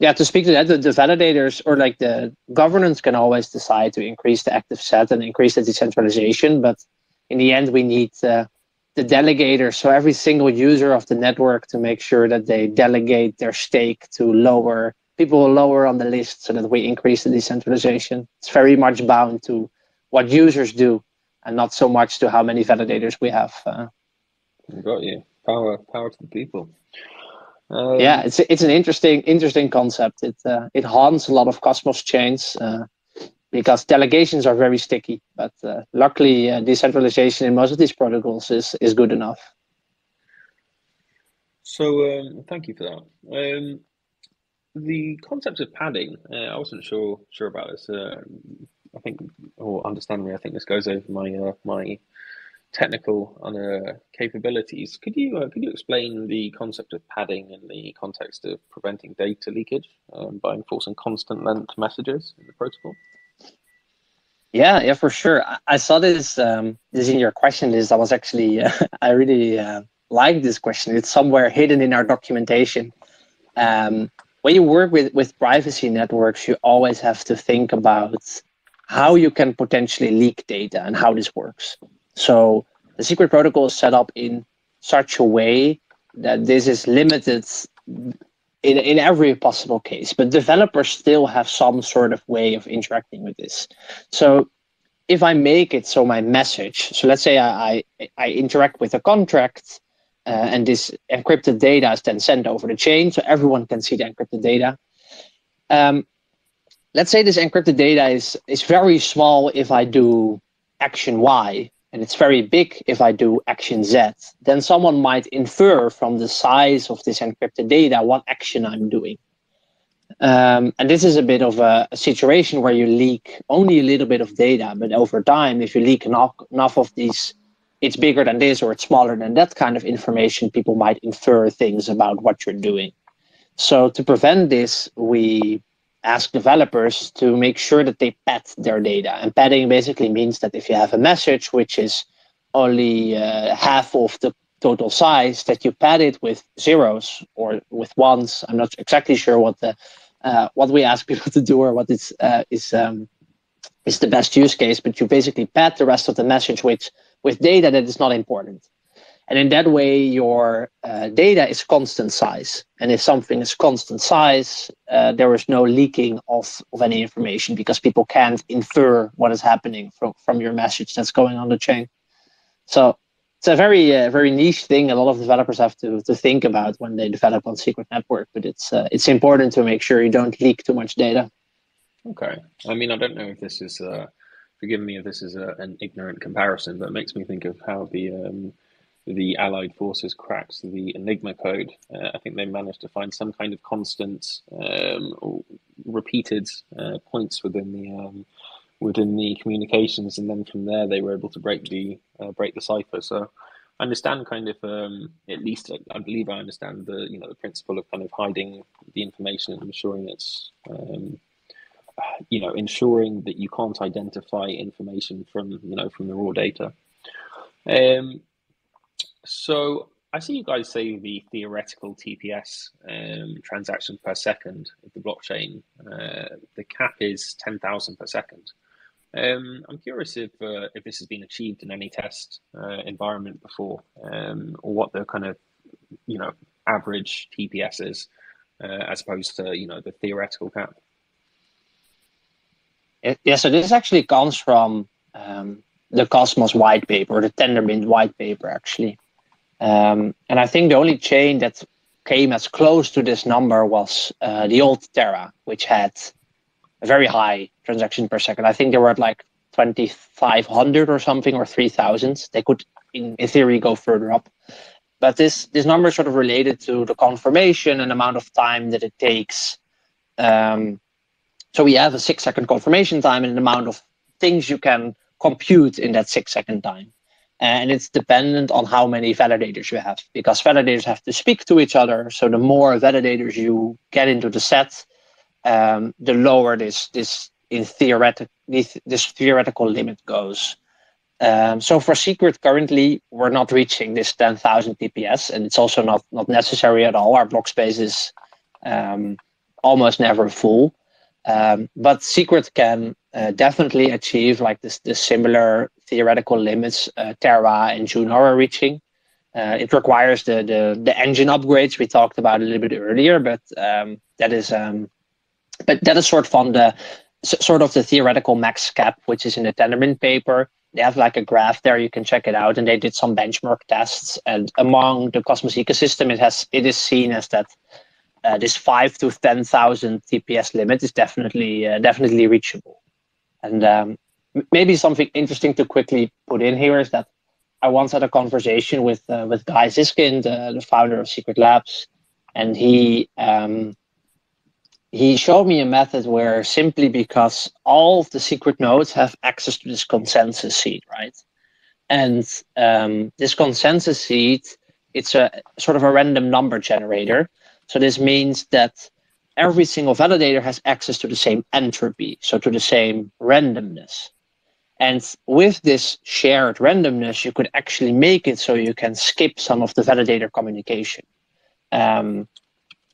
Speaker 6: yeah, to speak to that, the validators or like the governance can always decide to increase the active set and increase the decentralization, but in the end we need the delegators, so every single user of the network, to make sure that they delegate their stake to people lower on the list so that we increase the decentralization. It's very much bound to what users do and not so much to how many validators we have.
Speaker 2: Got you. Power to the people.
Speaker 6: Yeah, it's an interesting concept. It haunts a lot of Cosmos chains because delegations are very sticky. But luckily, decentralization in most of these protocols is good enough.
Speaker 2: So thank you for that. The concept of padding, I wasn't sure about this. I think, or understand me, I think this goes over my technical capabilities. Could you explain the concept of padding in the context of preventing data leakage by enforcing constant length messages in the protocol?
Speaker 6: Yeah, for sure. I saw this in your question list. I was actually I really like this question. It's somewhere hidden in our documentation. When you work with privacy networks, you always have to think about how you can potentially leak data and how this works. So the secret protocol is set up in such a way that this is limited in every possible case, but developers still have some sort of way of interacting with this. So if I make it so my message, so let's say I interact with a contract, and this encrypted data is then sent over the chain, so everyone can see the encrypted data. Let's say this encrypted data is very small if I do action Y, and it's very big if I do action Z. Then someone might infer from the size of this encrypted data what action I'm doing. And this is a bit of a situation where you leak only a little bit of data, but over time, if you leak enough of these, it's bigger than this or it's smaller than that kind of information, people might infer things about what you're doing. So to prevent this, we ask developers to make sure that they pad their data. And padding basically means that if you have a message which is only half of the total size, that you pad it with zeros or with ones. I'm not exactly sure what we ask people to do or what is the best use case, but you basically pad the rest of the message with data that is not important. And in that way, your data is constant size. And if something is constant size, there is no leaking of any information because people can't infer what is happening from your message that's going on the chain. So it's a very niche thing. A lot of developers have to think about when they develop on secret network, but it's important to make sure you don't leak too much data.
Speaker 2: Okay. I mean, I don't know if this is, forgive me if this is an ignorant comparison, but it makes me think of how the Allied forces cracked the Enigma code. I think they managed to find some kind of constant, repeated points within the communications, and then from there they were able to break the cipher. So I understand kind of, at least I believe I understand the principle of kind of hiding the information and ensuring it's ensuring that you can't identify information from the raw data. So I see you guys say the theoretical TPS transactions per second of the blockchain. The cap is 10,000 per second. I'm curious if this has been achieved in any test environment before, or what the kind of average TPS is, as opposed to the theoretical cap.
Speaker 6: Yeah, so this actually comes from the Cosmos white paper, the Tendermint white paper, actually. And I think the only chain that came as close to this number was the old Terra, which had a very high transaction per second. I think they were at like 2,500 or something, or 3,000. They could, in theory, go further up. But this number is sort of related to the confirmation and amount of time that it takes. So we have a 6-second confirmation time and an amount of things you can compute in that 6-second time. And it's dependent on how many validators you have, because validators have to speak to each other. So the more validators you get into the set, the lower this theoretical limit goes. So for secret, currently, we're not reaching this 10,000 TPS, and it's also not necessary at all. Our block space is almost never full. But secret can definitely achieve like this similar theoretical limits Terra and Juno are reaching. It requires the engine upgrades we talked about a little bit earlier, but that is sort of the theoretical max cap, which is in the Tendermint paper. They have like a graph there, you can check it out, and they did some benchmark tests. And among the Cosmos ecosystem, it is seen as that this 5,000 to 10,000 TPS limit is definitely reachable. And maybe something interesting to quickly put in here is that I once had a conversation with Guy Ziskind, the founder of Secret Labs, and he showed me a method where, simply because all of the secret nodes have access to this consensus seed, right? And this consensus seed, it's a sort of a random number generator. So this means that every single validator has access to the same entropy, so to the same randomness. And with this shared randomness, you could actually make it so you can skip some of the validator communication.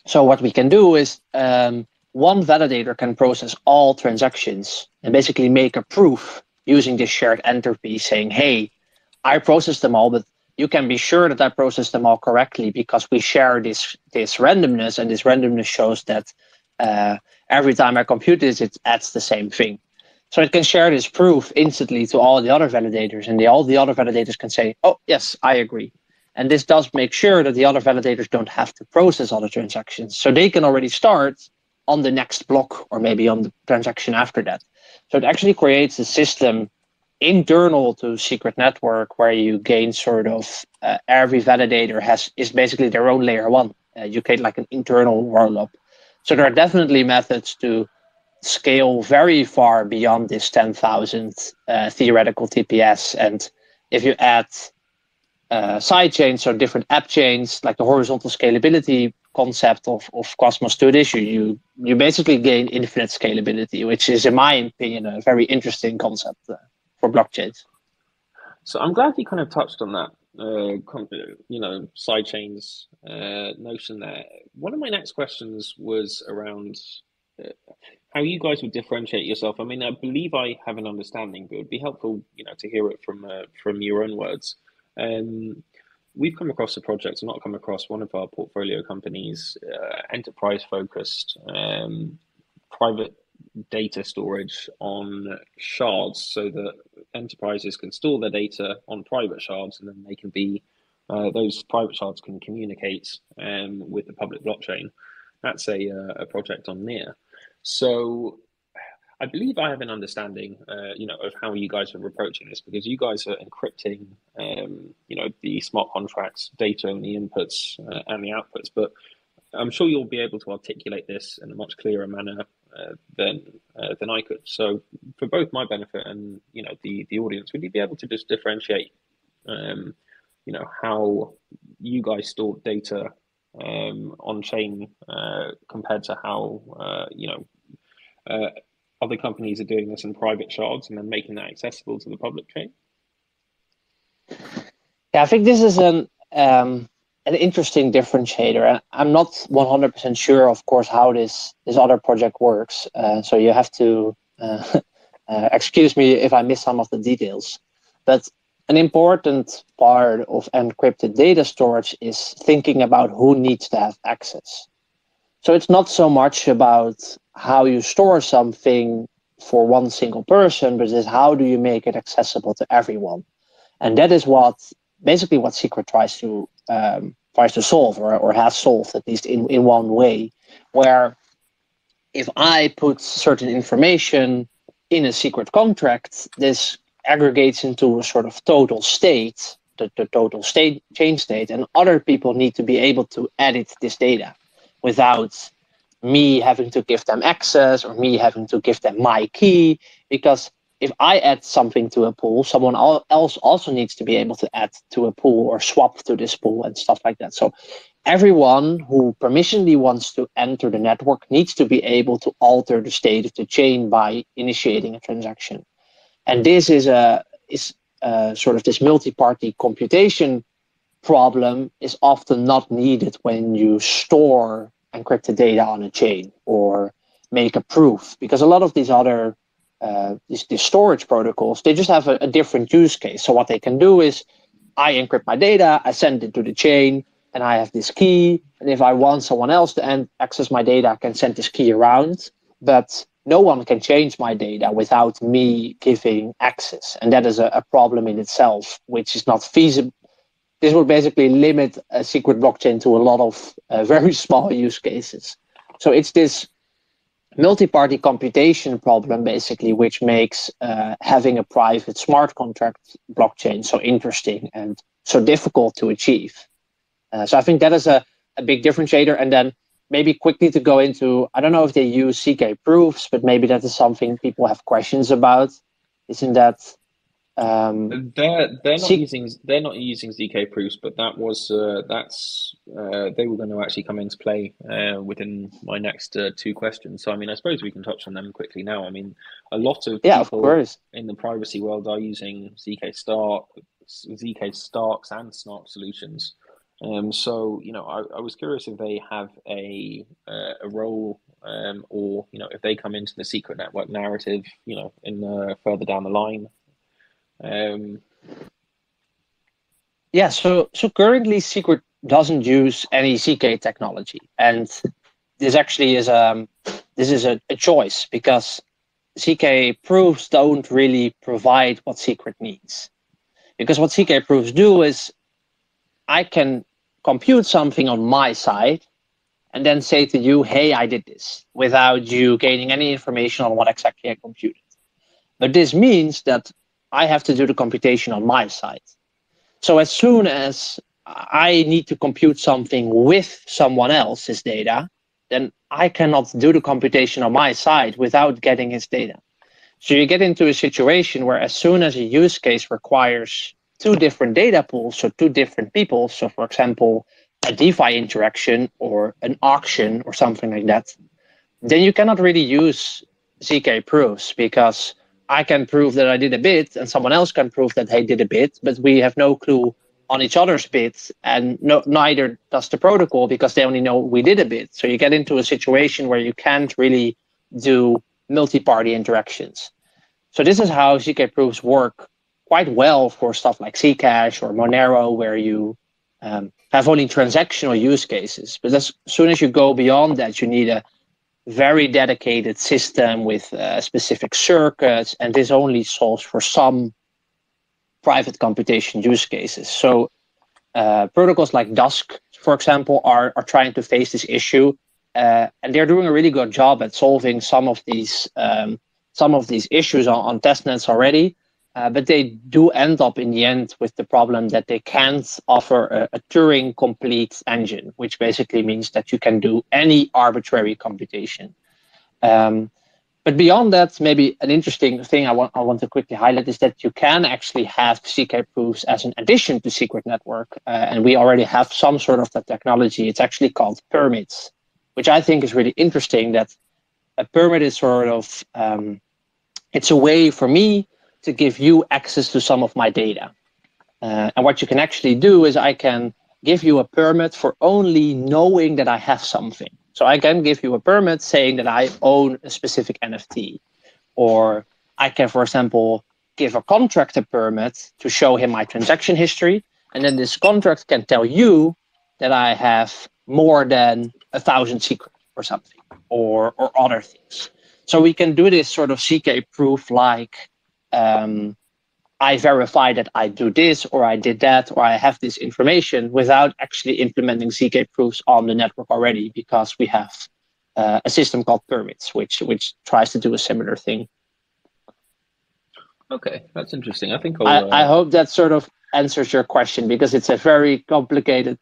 Speaker 6: So what we can do is one validator can process all transactions and basically make a proof using this shared entropy, saying, hey, I processed them all, but you can be sure that I processed them all correctly because we share this randomness, and this randomness shows that every time I compute this, it adds the same thing. So it can share this proof instantly to all the other validators, and all the other validators can say, oh, yes, I agree. And this does make sure that the other validators don't have to process all the transactions. So they can already start on the next block or maybe on the transaction after that. So it actually creates a system internal to Secret Network where you gain sort of every validator is basically their own layer one. You create like an internal rollup. So there are definitely methods to scale very far beyond this 10,000 theoretical TPS. And if you add side chains or different app chains, like the horizontal scalability concept of Cosmos to this, you basically gain infinite scalability, which is, in my opinion, a very interesting concept for blockchains.
Speaker 2: So I'm glad you kind of touched on that, side chains notion there. One of my next questions was around how you guys would differentiate yourself. I mean, I believe I have an understanding, but it would be helpful, to hear it from your own words. We've come across a project, not come across one of our portfolio companies, enterprise-focused private data storage on shards, so that enterprises can store their data on private shards, and then they can be those private shards can communicate with the public blockchain. That's a project on Near. So I believe I have an understanding, of how you guys are approaching this, because you guys are encrypting, the smart contracts data and the inputs and the outputs. But I'm sure you'll be able to articulate this in a much clearer manner than I could. So, for both my benefit and the audience, would you be able to just differentiate, how you guys store data on chain compared to how other companies are doing this in private shards and then making that accessible to the public chain?
Speaker 6: Yeah, I think this is an interesting differentiator. I'm not 100% sure, of course, how this other project works. So you have to excuse me if I miss some of the details. But an important part of encrypted data storage is thinking about who needs to have access. So it's not so much about how you store something for one single person, but it's how do you make it accessible to everyone. And that is basically what Secret tries to solve or has solved, at least in one way, where if I put certain information in a secret contract, this aggregates into a sort of total state, the total state chain state, and other people need to be able to edit this data without me having to give them access or me having to give them my key. Because if I add something to a pool, someone else also needs to be able to add to a pool or swap to this pool and stuff like that. So everyone who permissionally wants to enter the network needs to be able to alter the state of the chain by initiating a transaction. And this is sort of this multi-party computation problem is often not needed when you store encrypted data on a chain or make a proof, because a lot of these other these storage protocols, they just have a different use case. So what they can do is I encrypt my data, I send it to the chain, and I have this key. And if I want someone else to access my data, I can send this key around. But no one can change my data without me giving access. And that is a problem in itself, which is not feasible. This would basically limit a secret blockchain to a lot of very small use cases. So it's this multi-party computation problem, basically, which makes having a private smart contract blockchain so interesting and so difficult to achieve. So I think that is a big differentiator. And then maybe quickly to go into, I don't know if they use ZK proofs, but maybe that is something people have questions about. Isn't that?
Speaker 2: They're not using ZK proofs, but they were going to actually come into play within my next two questions. So I mean, I suppose we can touch on them quickly now. I mean, a lot of people in the privacy world are using ZK Starks and Snark solutions. So I was curious if they have a role, or if they come into the secret network narrative, in further down the line.
Speaker 6: Yeah, so currently Secret doesn't use any CK technology, and this actually is a choice because CK proofs don't really provide what Secret needs. Because what CK proofs do is I can compute something on my side and then say to you, hey, I did this, without you gaining any information on what exactly I computed. But this means that I have to do the computation on my side. So as soon as I need to compute something with someone else's data, then I cannot do the computation on my side without getting his data. So you get into a situation where as soon as a use case requires two different data pools, so two different people, so for example, a DeFi interaction or an auction or something like that, then you cannot really use ZK proofs because I can prove that I did a bit and someone else can prove that they did a bit, but we have no clue on each other's bits, and neither does the protocol because they only know we did a bit. So you get into a situation where you can't really do multi-party interactions. So this is how ZK proofs work quite well for stuff like Zcash or Monero, where you have only transactional use cases. But as soon as you go beyond that, you need a very dedicated system with specific circuits, and this only solves for some private computation use cases. So protocols like Dusk, for example, are trying to face this issue, and they're doing a really good job at solving some of these issues on testnets already. But they do end up in the end with the problem that they can't offer a Turing complete engine, which basically means that you can do any arbitrary computation. But beyond that, maybe an interesting thing I want to quickly highlight is that you can actually have CK proofs as an addition to Secret Network, and we already have some sort of that technology. It's actually called permits, which I think is really interesting. That a permit is sort of it's a way for me to give you access to some of my data, and what you can actually do is I can give you a permit for only knowing that I have something. So I can give you a permit saying that I own a specific NFT, or I can, for example, give a contractor permit to show him my transaction history, and then this contract can tell you that I have more than 1,000 secrets or something, or other things. So we can do this sort of CK proof like I verify that I do this, or I did that, or I have this information without actually implementing CK proofs on the network already, because we have a system called permits, which tries to do a similar thing.
Speaker 2: Okay, that's interesting. I think
Speaker 6: I hope that sort of answers your question, because it's a very complicated.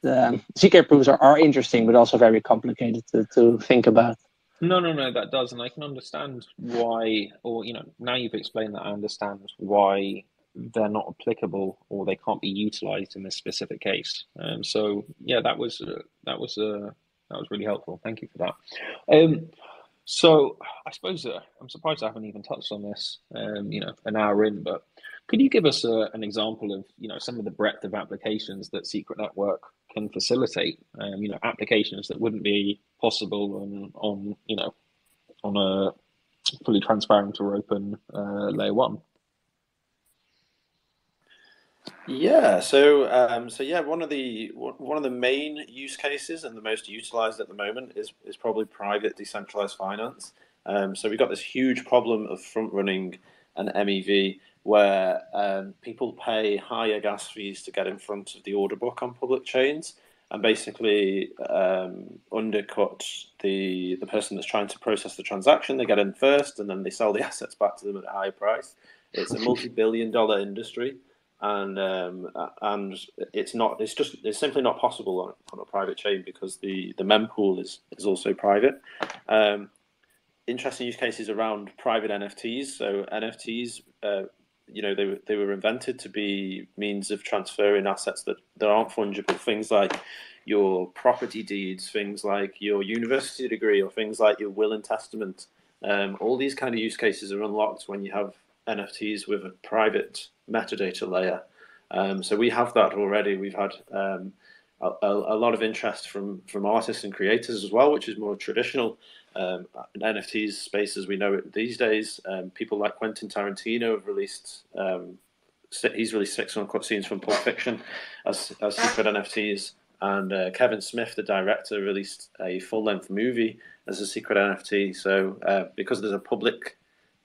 Speaker 6: CK proofs are interesting, but also very complicated to think about.
Speaker 2: No, that does, and I can understand why, or now you've explained that, I understand why they're not applicable or they can't be utilized in this specific case. So yeah, that was really helpful. Thank you for that. So I suppose I'm surprised I haven't even touched on this, an hour in, but could you give us an example of, some of the breadth of applications that Secret Network can facilitate? Applications that wouldn't be possible on a fully transparent or open layer one.
Speaker 3: Yeah, so one of the main use cases and the most utilized at the moment is probably private decentralized finance. So we've got this huge problem of front running an MEV where people pay higher gas fees to get in front of the order book on public chains, and basically undercut the person that's trying to process the transaction. They get in first, and then they sell the assets back to them at a higher price. It's a multi-billion-dollar industry. And it's simply not possible on a private chain because the mempool is also private. Interesting use cases around private NFTs. So NFTs, they were invented to be means of transferring assets that aren't fungible. Things like your property deeds, things like your university degree, or things like your will and testament. All these kind of use cases are unlocked when you have NFTs with a private metadata layer. So we have that already. We've had a lot of interest from artists and creators as well, which is more traditional NFTs space as we know it these days. People like Quentin Tarantino have released he's released 6 uncut scenes from Pulp Fiction as secret NFTs. And Kevin Smith, the director, released a full-length movie as a secret NFT. So because there's a public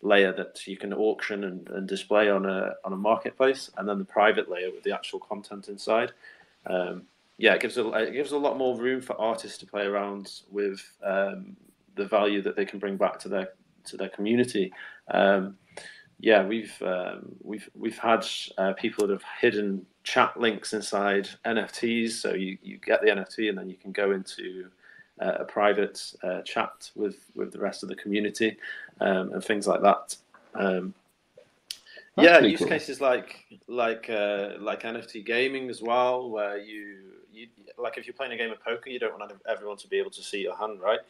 Speaker 3: layer that you can auction and display on a marketplace, and then the private layer with the actual content inside, it gives a lot more room for artists to play around with the value that they can bring back to their community. We've had people that have hidden chat links inside NFTs, so you get the NFT and then you can go into a private chat with the rest of the community and things like that. Use cool. Cases like NFT gaming as well, where you like if you're playing a game of poker, you don't want everyone to be able to see your hand, right?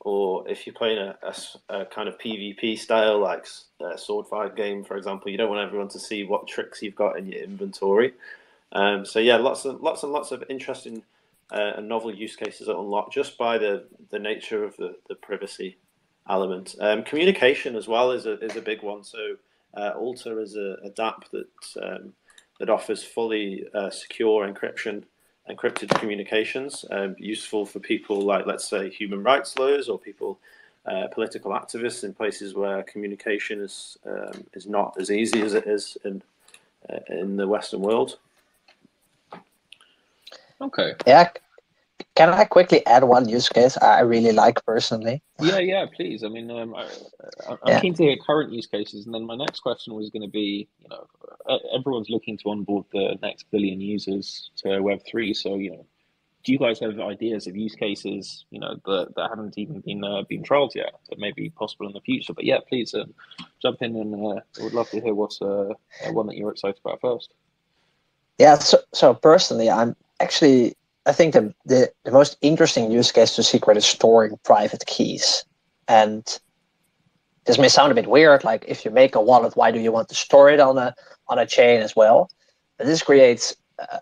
Speaker 3: Or if you're playing a kind of PvP style, like a sword fight game, for example, you don't want everyone to see what tricks you've got in your inventory. Lots and lots of interesting and novel use cases are unlocked just by the nature of the privacy element. Communication as well is a big one. So Alter is a DApp that offers fully secure encrypted communications, useful for people like, let's say, human rights lawyers or people, political activists in places where communication is not as easy as it is in the Western world.
Speaker 2: Okay.
Speaker 6: Yeah. Can I quickly add one use case I really like personally?
Speaker 2: Yeah, please. I mean, I'm keen to hear current use cases, and then my next question was going to be, everyone's looking to onboard the next billion users to Web3. So, do you guys have ideas of use cases, that haven't even been trialed yet, that may be possible in the future? But yeah, please jump in, and I would love to hear what's one that you're excited about first.
Speaker 6: Yeah. So personally, I think the most interesting use case to Secret is storing private keys. And this may sound a bit weird, like if you make a wallet, why do you want to store it on a chain as well? But this creates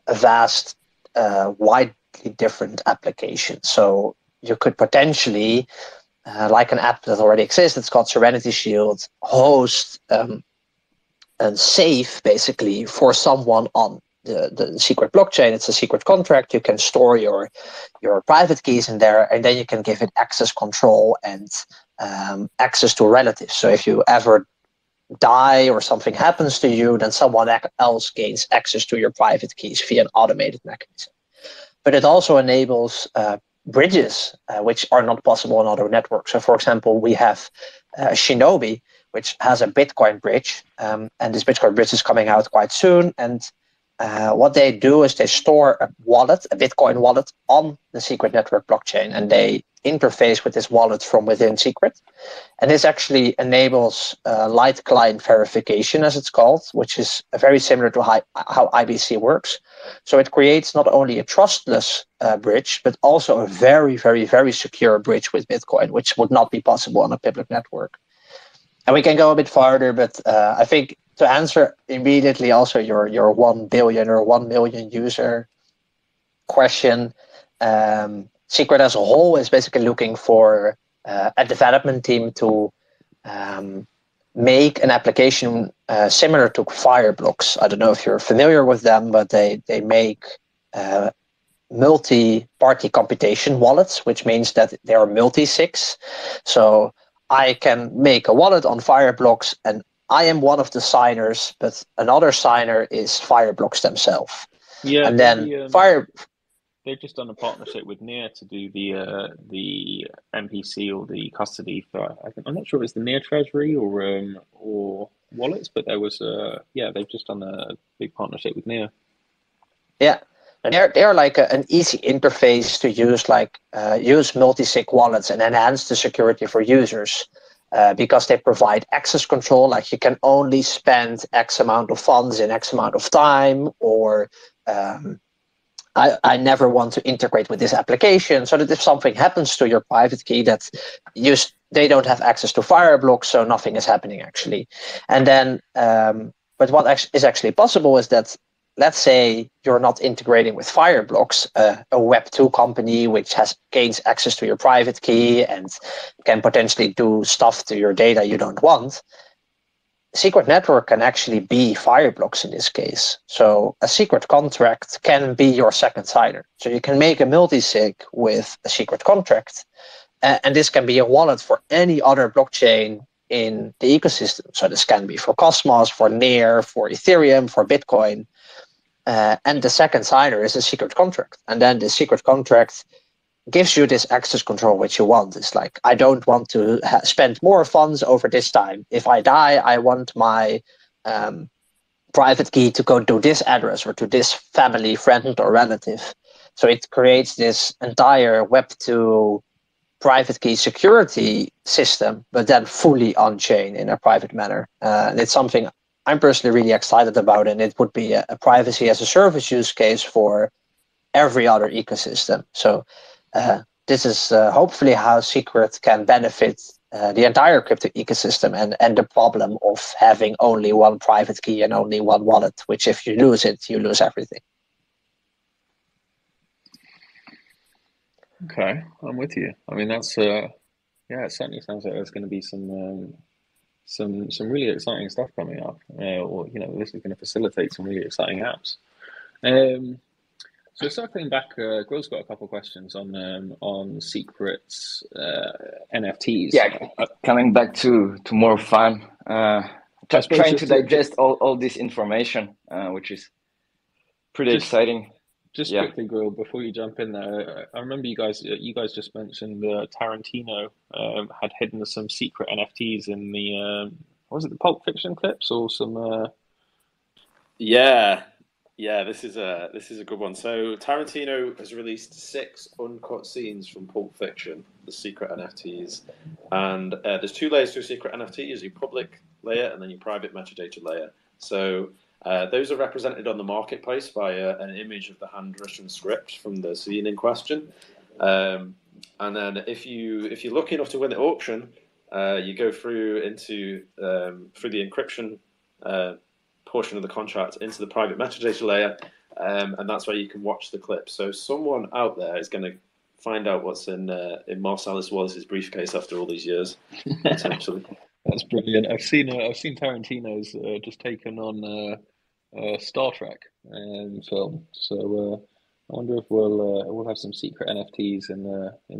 Speaker 6: a vast, widely different application. So you could potentially, like an app that already exists, it's called Serenity Shield, host and save basically for someone on the secret blockchain. It's a secret contract. You can store your private keys in there, and then you can give it access control and access to relatives. So if you ever die or something happens to you, then someone else gains access to your private keys via an automated mechanism. But it also enables bridges, which are not possible on other networks. So for example, we have Shinobi, which has a Bitcoin bridge, and this Bitcoin bridge is coming out quite soon. And what they do is they store a Bitcoin wallet, on the Secret Network blockchain, and they interface with this wallet from within Secret. And this actually enables light client verification, as it's called, which is very similar to how IBC works. So it creates not only a trustless bridge, but also a very, very, very secure bridge with Bitcoin, which would not be possible on a public network. And we can go a bit farther, but I think to answer immediately also your 1 billion or 1 million user question, Secret as a whole is basically looking for a development team to make an application similar to Fireblocks. I don't know if you're familiar with them, but they make multi-party computation wallets, which means that they are multi-sigs. So I can make a wallet on Fireblocks, and I am one of the signers, but another signer is Fireblocks themselves.
Speaker 2: Yeah,
Speaker 6: and then
Speaker 2: they've just done a partnership with Near to do the MPC or the custody for. I'm not sure if it's the Near Treasury or wallets, but there was they've just done a big partnership with Near.
Speaker 6: Yeah. And they're like an easy interface to use, use multi-sig wallets and enhance the security for users, because they provide access control, like you can only spend X amount of funds in X amount of time, or I never want to integrate with this application, so that if something happens to your private key, that they don't have access to Fireblocks, so nothing is happening actually. And then, but what is actually possible is that, let's say you're not integrating with Fireblocks, a Web2 company which gains access to your private key and can potentially do stuff to your data you don't want. secret network can actually be Fireblocks in this case. So a secret contract can be your second signer. So you can make a multi-sig with a secret contract, and this can be a wallet for any other blockchain in the ecosystem. So this can be for Cosmos, for Near, for Ethereum, for Bitcoin. And the second signer is a secret contract. And then the secret contract gives you this access control which you want. It's like, I don't want to spend more funds over this time. If I die, I want my private key to go to this address or to this family, friend, or relative. So it creates this entire Web2 private key security system, but then fully on-chain in a private manner. And it's something I'm personally really excited about, and it would be a privacy as a service use case for every other ecosystem. So this is hopefully how Secret can benefit the entire crypto ecosystem and the problem of having only one private key and only one wallet, which if you lose it, you lose everything.
Speaker 2: Okay, I'm with you. I mean, that's yeah, it certainly sounds like there's going to be some really exciting stuff coming up, or this is going to facilitate some really exciting apps. So circling back, Grill's got a couple of questions on Secret's NFTs.
Speaker 5: Yeah, coming back to more fun, trying to digest all this information, which is pretty exciting.
Speaker 2: Just quickly, Grill, before you jump in there, I remember you guys just mentioned Tarantino had hidden some secret NFTs in the was it the Pulp Fiction clips or some?
Speaker 3: Yeah, this is a good one. So Tarantino has released 6 uncut scenes from Pulp Fiction, the secret NFTs, and there's 2 layers to a secret NFT: is your public layer and then your private metadata layer. So those are represented on the marketplace by an image of the handwritten script from the scene in question, and then if you're lucky enough to win the auction, you go through the encryption portion of the contract into the private metadata layer, and that's where you can watch the clip. So someone out there is going to find out what's in Marcellus Wallace's briefcase after all these years, potentially.
Speaker 2: That's brilliant. I've seen Tarantino's just taken on Star Trek film. So I wonder if we'll have some secret NFTs in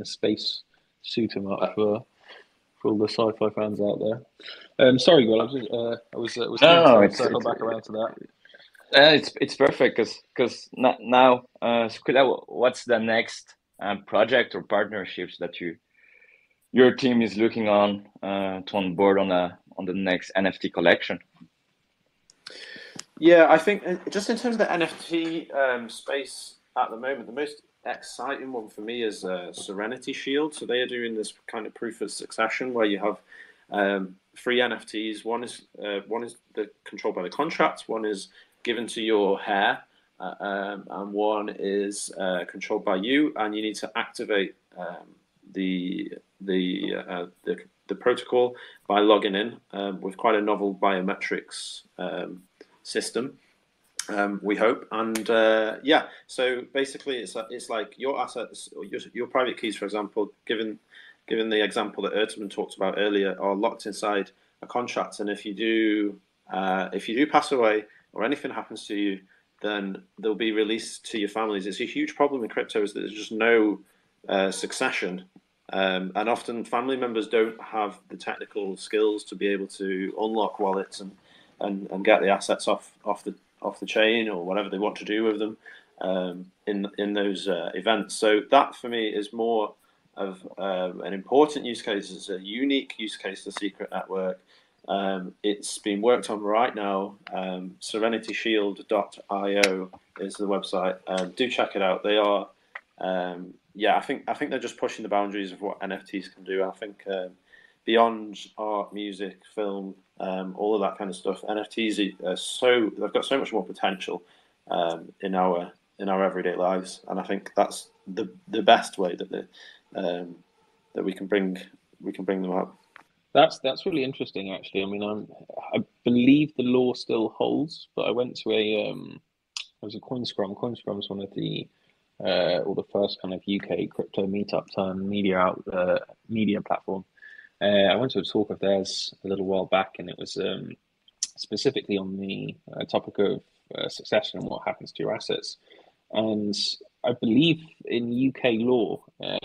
Speaker 2: a space suit 'em up for all the sci-fi fans out there. Sorry, Will. I was circle back around to that.
Speaker 5: It's perfect because now, Skrillah, what's the next project or partnerships that your team is looking on to onboard on the next NFT collection?
Speaker 3: Yeah, I think just in terms of the NFT space at the moment, the most exciting one for me is Serenity Shield. So they are doing this kind of proof of succession where you have 3 NFTs. One is controlled by the contract, one is given to your hair, and one is controlled by you, and you need to activate the protocol by logging in with quite a novel biometrics system. We hope, and yeah. So basically, it's like your assets, or your private keys, for example, given the example that Ertemann talked about earlier, are locked inside a contract, and if you do pass away or anything happens to you, then they'll be released to your families. It's a huge problem in crypto is that there's just no succession, and often family members don't have the technical skills to be able to unlock wallets and get the assets off the chain or whatever they want to do with them in those events. So that for me is more of an important use case. It's a unique use case to Secret Network. It's being worked on right now. SerenityShield.io is the website. Do check it out. They are, I think they're just pushing the boundaries of what NFTs can do. I think beyond art, music, film, all of that kind of stuff, NFTs they've got so much more potential in our everyday lives, and I think that's the best way that we can bring them up.
Speaker 2: That's really interesting, actually. I mean, I believe the law still holds, but I went to a CoinScrum. CoinScrum is one of the or the first kind of UK crypto meetup turn media platform. I went to a talk of theirs a little while back, and it was specifically on the topic of succession and what happens to your assets. And I believe in UK law,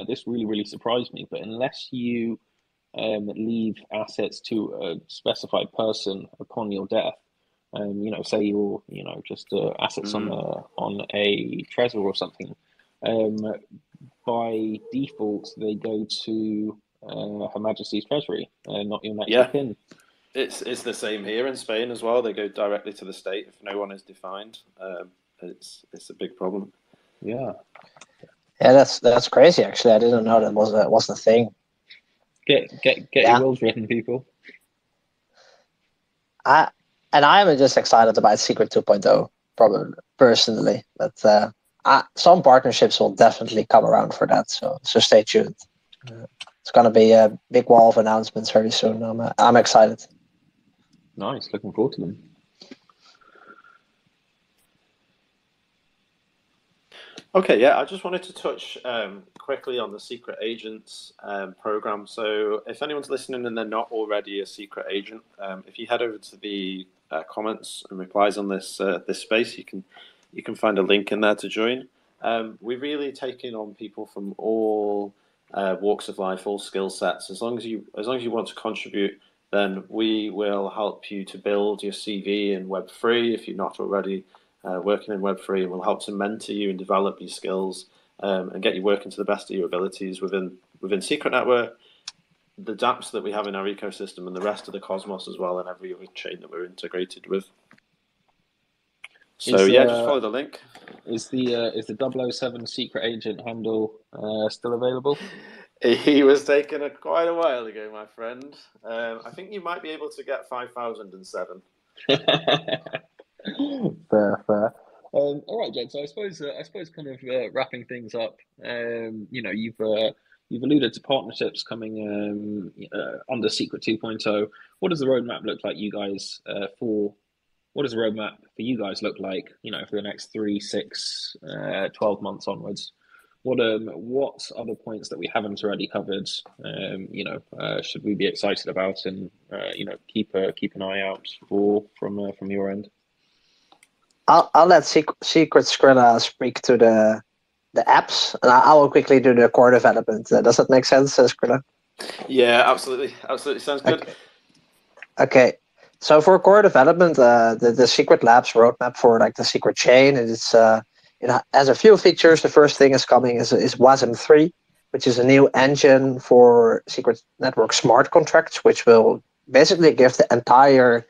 Speaker 2: this really surprised me, but unless you leave assets to a specified person upon your death, say you're, just assets on a treasure or something, by default they go to Her Majesty's Treasury, not your next of kin.
Speaker 3: It's the same here in Spain as well. They go directly to the state if no one is defined. It's a big problem.
Speaker 2: Yeah.
Speaker 6: Yeah, that's crazy. Actually, I didn't know that was a thing.
Speaker 2: Get your wills written, people.
Speaker 6: I'm just excited about Secret 2.0, probably personally. But some partnerships will definitely come around for that. So stay tuned. It's going to be a big wall of announcements very soon. I'm excited.
Speaker 2: Nice, looking forward to them.
Speaker 3: Okay, yeah, I just wanted to touch quickly on the Secret Agents program. So if anyone's listening and they're not already a secret agent, if you head over to the comments and replies on this space, you can find a link in there to join. We're really taking on people from all walks of life, all skill sets. As long as you want to contribute, then we will help you to build your CV in Web3 if you're not already working in Web3, and we'll help to mentor you and develop your skills and get you working to the best of your abilities within Secret Network, the dApps that we have in our ecosystem, and the rest of the cosmos as well, and every other chain that we're integrated with. So just follow the link.
Speaker 2: Is the 007 secret agent handle still available?
Speaker 3: He was taken quite a while ago, my friend. I think you might be able to get 5007.
Speaker 2: Fair. All right, Jed. So I suppose kind of wrapping things up. You've alluded to partnerships coming under Secret 2.0. What does the roadmap look like, you guys? What does the roadmap for you guys look like? For the next 3, 6, 12 months onwards. What other points that we haven't already covered? Should we be excited about and keep an eye out for from your end?
Speaker 6: I'll let Secret Skrilla speak to the apps, and I will quickly do the core development. Does that make sense, Skrilla?
Speaker 3: Yeah, absolutely. Sounds good.
Speaker 6: Okay. So for core development, the Secret Labs roadmap for the Secret Chain, it has a few features. The first thing is coming is WASM 3, which is a new engine for Secret Network smart contracts, which will basically give the entire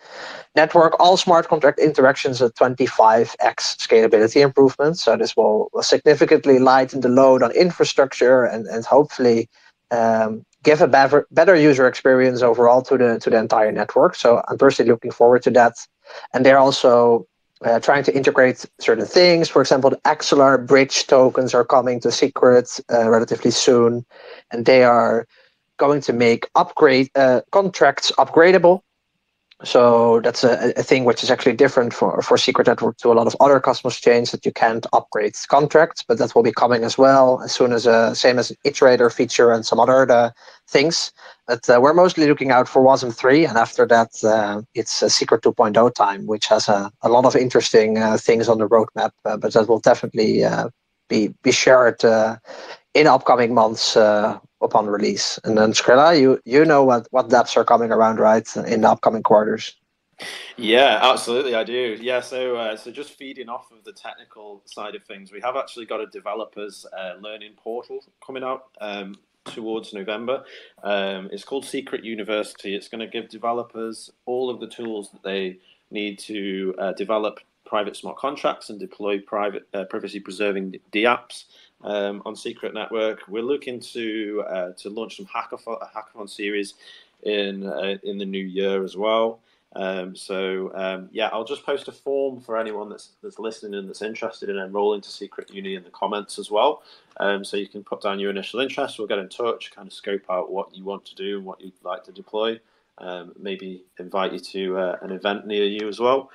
Speaker 6: network, all smart contract interactions, a 25x scalability improvement. So this will significantly lighten the load on infrastructure and hopefully give a better user experience overall to the entire network. So I'm personally looking forward to that. And they're also trying to integrate certain things. For example, the XLR bridge tokens are coming to Secret relatively soon, and they are going to make contracts upgradable. So that's a thing which is actually different for Secret Network to a lot of other Cosmos chains, that you can't upgrade contracts, but that will be coming as well, as soon as same as an iterator feature and some other things. But we're mostly looking out for WASM 3, and after that it's a Secret 2.0 time, which has a lot of interesting things on the roadmap, but that will definitely be shared in upcoming months upon release. And then Skrilla, you know what dApps are coming around, right, in the upcoming quarters?
Speaker 3: Yeah, absolutely, I do. Yeah, so just feeding off of the technical side of things, we have actually got a developers learning portal coming out towards November. It's called Secret University. It's going to give developers all of the tools that they need to develop private smart contracts and deploy private privacy-preserving dApps on Secret Network. We're looking to launch some hackathon series in the new year as well. I'll just post a form for anyone that's listening and that's interested in enrolling to Secret Uni in the comments as well. So you can put down your initial interest. We'll get in touch, kind of scope out what you want to do and what you'd like to deploy. Maybe invite you to an event near you as well.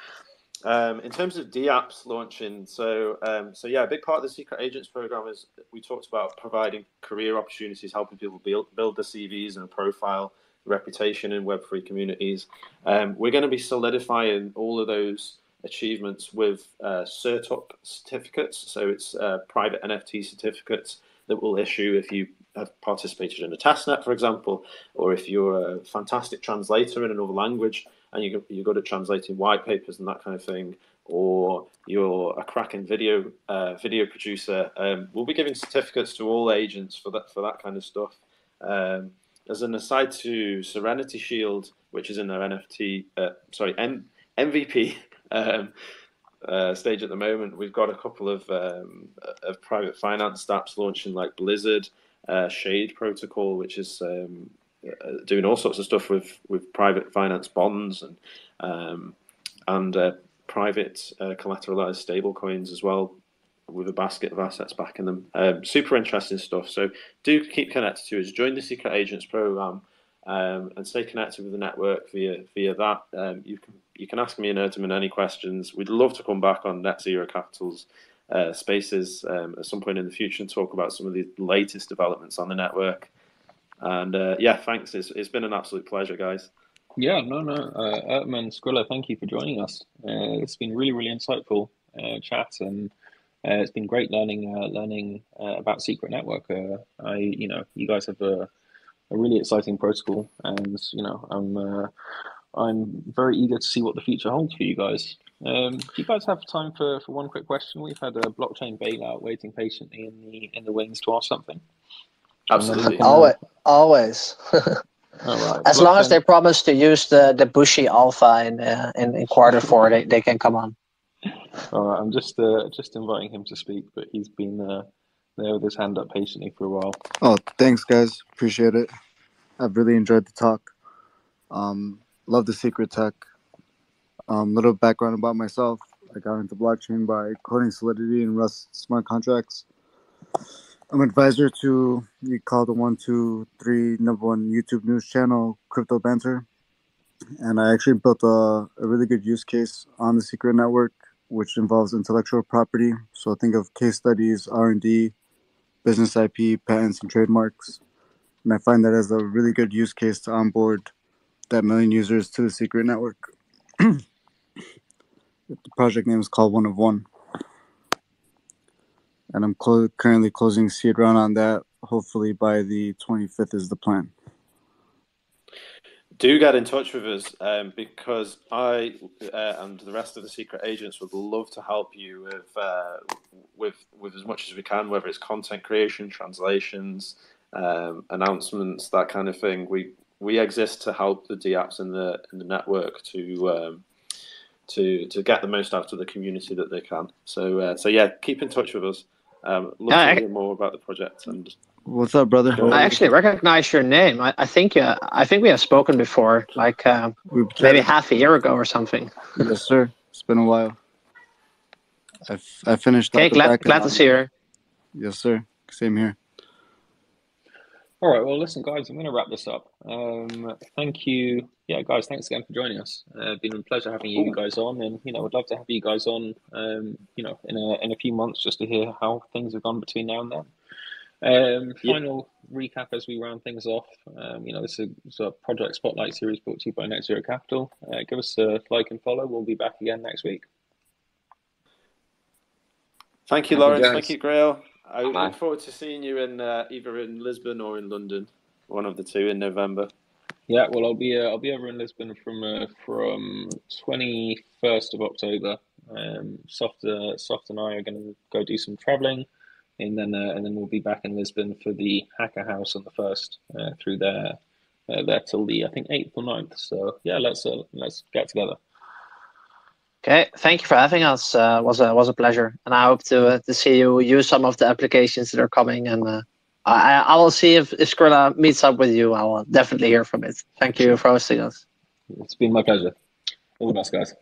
Speaker 3: In terms of dApps launching, a big part of the Secret Agents program is we talked about providing career opportunities, helping people build their CVs and a profile reputation in Web3 communities. We're going to be solidifying all of those achievements with SCRT certificates. So it's private NFT certificates that we'll issue if you have participated in a testnet, for example, or if you're a fantastic translator in another language and you're good at translating white papers and that kind of thing, or you're a cracking video producer. We'll be giving certificates to all agents for that kind of stuff. As an aside to Serenity Shield, which is in their MVP stage at the moment, we've got a couple of private finance apps launching, like Blizzard, Shade Protocol, which is doing all sorts of stuff with private finance bonds and private collateralized stable coins as well, with a basket of assets backing them. Super interesting stuff. So do keep connected to us. Join the Secret Agents program and stay connected with the network via that. You can ask me and Ertemann any questions. We'd love to come back on NetZero Capital's spaces at some point in the future and talk about some of the latest developments on the network. And yeah, thanks. It's been an absolute pleasure, guys.
Speaker 2: Yeah, no. Ertemann, Skrillah, thank you for joining us. It's been really, really insightful chat, and it's been great learning about Secret Network. You guys have a really exciting protocol, and I'm very eager to see what the future holds for you guys. Do you guys have time for one quick question? We've had a blockchain bailout waiting patiently in the wings to ask something.
Speaker 3: Absolutely.
Speaker 6: Always.
Speaker 2: All right.
Speaker 6: As long as they promise to use the Bushy Alpha in Q4, they can come on.
Speaker 2: All right. I'm just inviting him to speak, but he's been there with his hand up patiently for a while.
Speaker 7: Oh, thanks, guys. Appreciate it. I've really enjoyed the talk. Love the secret tech. Little background about myself. I got into blockchain by coding Solidity and Rust smart contracts. I'm an advisor to, you call the 1, 2, 3 number one YouTube news channel, Crypto Banter. And I actually built a really good use case on the Secret Network, which involves intellectual property. So think of case studies, R&D, business IP, patents, and trademarks. And I find that as a really good use case to onboard that million users to the Secret Network. The project name is called One of One. And I'm currently closing seed round on that. Hopefully by the 25th is the plan.
Speaker 3: Do get in touch with us because I and the rest of the secret agents would love to help you with as much as we can, whether it's content creation, translations, announcements, that kind of thing. We exist to help the DApps in the network to get the most out of the community that they can. So yeah, keep in touch with us. Love to hear more about the project. And
Speaker 7: what's up, brother?
Speaker 6: I actually recognize your name. I think we have spoken before, like maybe half a year ago or something.
Speaker 7: Yes, sir. It's been a while. I finished.
Speaker 6: Okay, glad to see you.
Speaker 7: Yes, sir. Same here.
Speaker 2: All right. Well, listen, guys, I'm going to wrap this up. Thank you. Yeah, guys, thanks again for joining us. It's been a pleasure having you guys on, and I'd love to have you guys on, in a few months just to hear how things have gone between now and then. Final recap as we round things off. This is a Project Spotlight series brought to you by NetZero Capital. Give us a like and follow. We'll be back again next week.
Speaker 3: Thank you, Lawrence. Thank you, Grail. I look forward to seeing you in either in Lisbon or in London, one of the two, in November.
Speaker 2: Yeah, well, I'll be over in Lisbon from 21st of October. Soft and I are going to go do some traveling, and then we'll be back in Lisbon for the Hacker House on the 1st through there till the, I think, 8th or 9th. So yeah, let's get together.
Speaker 6: Okay, thank you for having us. Was a pleasure, and I hope to see you use some of the applications that are coming. And I will see if Skrillah meets up with you. I will definitely hear from it. Thank you for hosting us.
Speaker 2: It's been my pleasure. All the best, guys.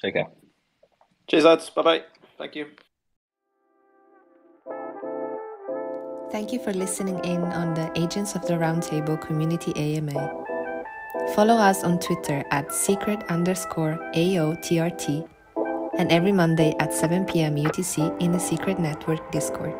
Speaker 2: Take care.
Speaker 3: Cheers, lads. Bye bye. Thank you.
Speaker 1: Thank you for listening in on the Agents of the Roundtable Community AMA. Follow us on Twitter at secret_AOTRT and every Monday at 7 p.m. UTC in the Secret Network Discord.